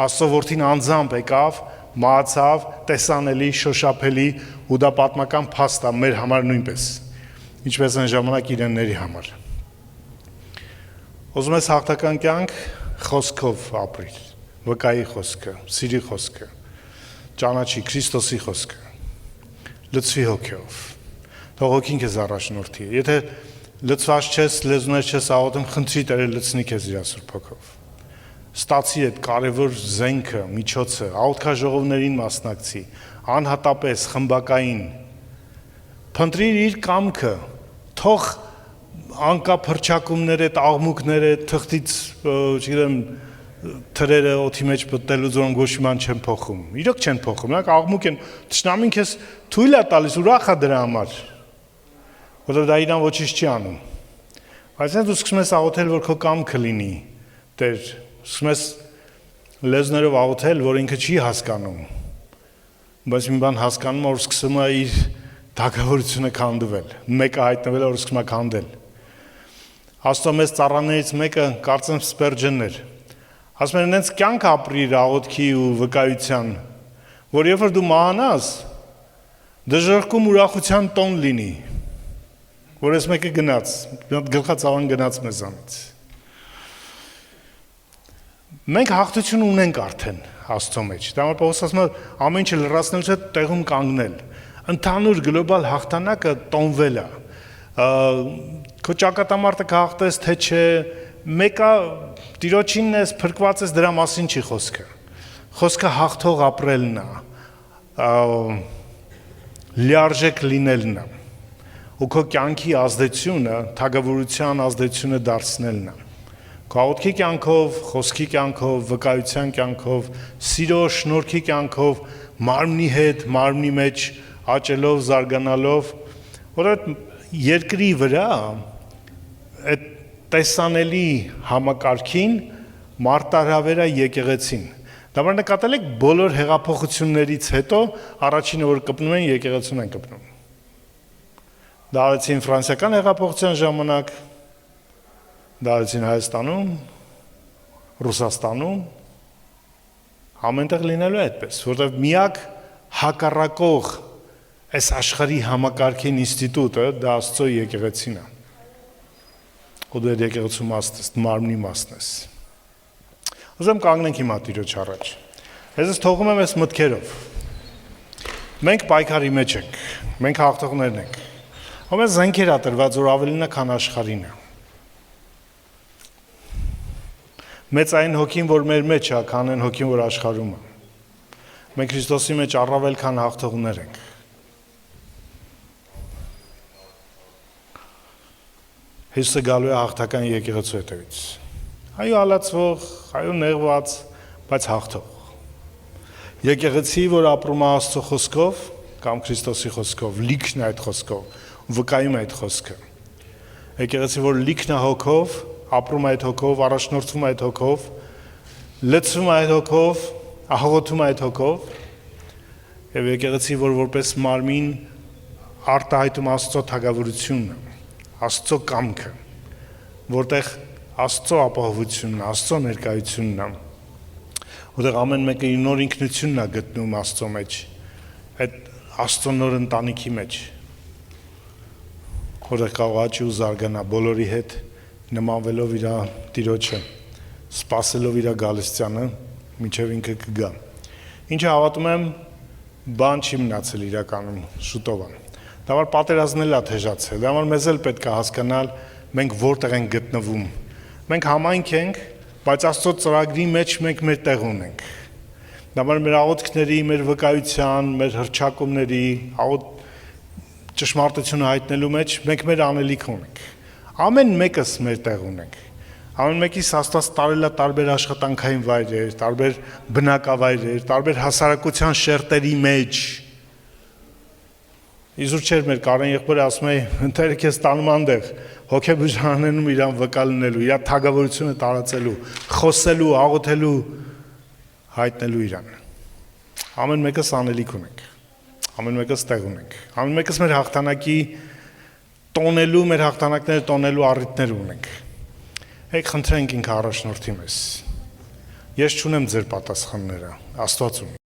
Աստծո որդին անձամբ եկավ, մահացավ, տեսանելի, շոշափելի, ու դա պատմական փաստ է մեր համար նույնպես, ինչպես այն ժամանակ իրենների համար։ Ուզում ես հաղթական կյանք խոսքով ապրիր, վկայի խոսքը, սիրի խոսքը, ճանաչի Քրիստոսի խոսքը, լցվի հոգով, թող հոգին քեզ առաջնորդի։ Եթե լցված չես, լեզուներ չես աղոթում, խնդրի Տերը լցնի քեզ իր Սուրբ Հոգով։ Ստացի այդ կարևոր զենքը, միջոցը, աղոթքաժողովներին մասնակցի, անհատապես, խմբակային, փնտրիր իր կամքը, թող անկափրչակումները, այդ աղմուկները, թղթից, չգիտեմ, թրերը օդի մեջ պտտելու զորն ոչ մի բան չեն փոխում։ Իրոք չեն փոխում, նրանք աղմուկ են, թշնամին քեզ թույլ է տալիս, ուրախ է դրա համար, որովհետև դա իրան ոչինչ չի անում։ Բայց դու սկսում ես աղոթել, որ քո կամքը լինի, Տեր, սկսում ես լեզուներով աղոթել, որ ինքը չի հասկանում, բայց մի բան հասկանում է, որ սկսում է իր թագավորությունը քանդվել, մեկը հայտնվել է, որ սկսում է քանդել։ Աստծո մեծ ծառաներից մեկը կարծեմ Սպերջենն էր։ Ասում են, նենց կյանք ապրիր աղոթքի ու վկայության, որ երբ որ դու մահանաս, դժրքում ուրախության տոն լինի, որ ես մեկը գնաց, գլխացավան գնաց մեզանից։ Մենք հաղթություն ունենք արդեն Աստծո մեջ։ Դա համար Պողոս ասում է, ամեն ինչը լրացնելուց հետո տեղում կանգնել։ Ընդհանուր գլոբալ հաղթանակը տոնվել է։ Քո ճակատամարտը կհաղթես, թե չէ, մեկը Տիրոջինն ես, փրկված ես, դրա մասին չի խոսքը։ Խոսքը հաղթող ապրելն է, լիարժեք լինելն է, ու քո կյանքի ազդեցությունը, թագավորության ազդեցությունը դարձնելն է։ Քո աղոթքի կյանքով, խոսքի կյանքով, վկայության կյանքով, սիրո շնորհքի կյանքով, մարմնի հետ, մարմնի մեջ աճելով, զարգանալով, որովհետև երկրի վրա այդ տեսանելի համակարգին մարտահրավեր է եկեղեցին։ Դա որ նկատել եք բոլոր հեղափոխություններից հետո առաջինը որ կպնում են եկեղեցուն են կպնում։ Դա արեցին ֆրանսիական հեղափոխության ժամանակ, դա արեցին Հայաստանում, Ռուսաստանում, ամենտեղ լինելու է այդպես, որովհետև միակ հակառակող այս աշխարհի համակարգին ինստիտուտը դա Աստծո եկեղեցին է։ Ու դու այդ եկեղեցու մասն ես, մարմնի մասն ես։ Ուզում կանգնենք հիմա Տիրոջ առաջ։ Ես թողում եմ այս մտքերով։ Մենք պայքարի մեջ ենք, մենք հաղթողներն ենք։ Ո՞ւմ է զենքեր ա տրված, որ ավելին է, քան աշխարհին է։ Մեծ այն հոգին, որ մեր մեջ է, քան այն հոգին, որ աշխարհում է։ Մենք Քրիստոսի մեջ առավել քան հաղթողներ ենք։ Հիսուսը գալու է հաղթական եկեղեցու հետևից։ Այո, հալածվող, այո, նեղված, բայց հաղթող։ Եկեղեցի, որ ապրում է Աստծո խոսքով կամ Քրիստոսի խոսքով, լիքն է այդ խոսքով, վկայում է այդ խոսքը։ Եկեղեցի, որ լիքն է հոգով, ապրում է այդ հոգով, առաջնորդվում է այդ հոգով, լցվում է այդ հոգով, աղոթում է այդ հոգով, եւ եկեղեցի, որ որպես մարմին արտահայտում Աստծո թագավորությունը, Աստծո կամքը, որտեղ Աստծո ապահովությունն, Աստծո ներկայությունն է, որտեղ ամեն մեկը իր նոր ինքնությունն է գտնում Աստծո մեջ, այդ Աստծո նոր ընտանիքի մեջ, որտեղ կարող աճի ու զարգանա բոլորի հետ նմանվելով իր Տիրոջը, սպասելով իր գալստյանը, մինչև ինքը կգա։ Ինչը հավատում եմ, բան չի մնացել իրականում շուտով։ Դա որ պատերազմն էլ է թեժացել, դա որ մեզ էլ պետք է հասկանալ, մենք որտեղ ենք գտնվում։ Մենք համայնք ենք, բայց Աստծո ծրագրի մեջ մենք մեր տեղ ունենք։ Դա որ մեր աղոթքների, մեր վկայության, մեր հռչակումների, ճշմարտությունը հայտնելու մեջ մենք մեր անելիք ունենք։ Ամեն մեկս մեր տեղ ունենք։ Ամեն մեկիս Աստված տարել է տարբեր աշխատանքային վայրեր, տարբեր բնակավայրեր, տարբեր հասարակության շերտերի մեջ։ Իզուր չէր մեր Կարեն եղբորը ասում է, ընթերը քեզ տանում անտեղ, հոգեբուժարանում իրան վկա լինելու, իր թագավորությունը տարածելու, խոսելու, աղոթելու, հայտնելու իրան։ Ամեն մեկս անելիք ունենք։ Ամեն մեկս տեղ ունենք։ Ամեն մեկս մեր հաղթանակի տոնելու, մեր հաղթանակները տոնելու առիթներ ունենք։ Եք խնդրենք ինքը առաջնորդի մեզ։ Ես չունեմ ձեր պատասխանները, Աստված ունի։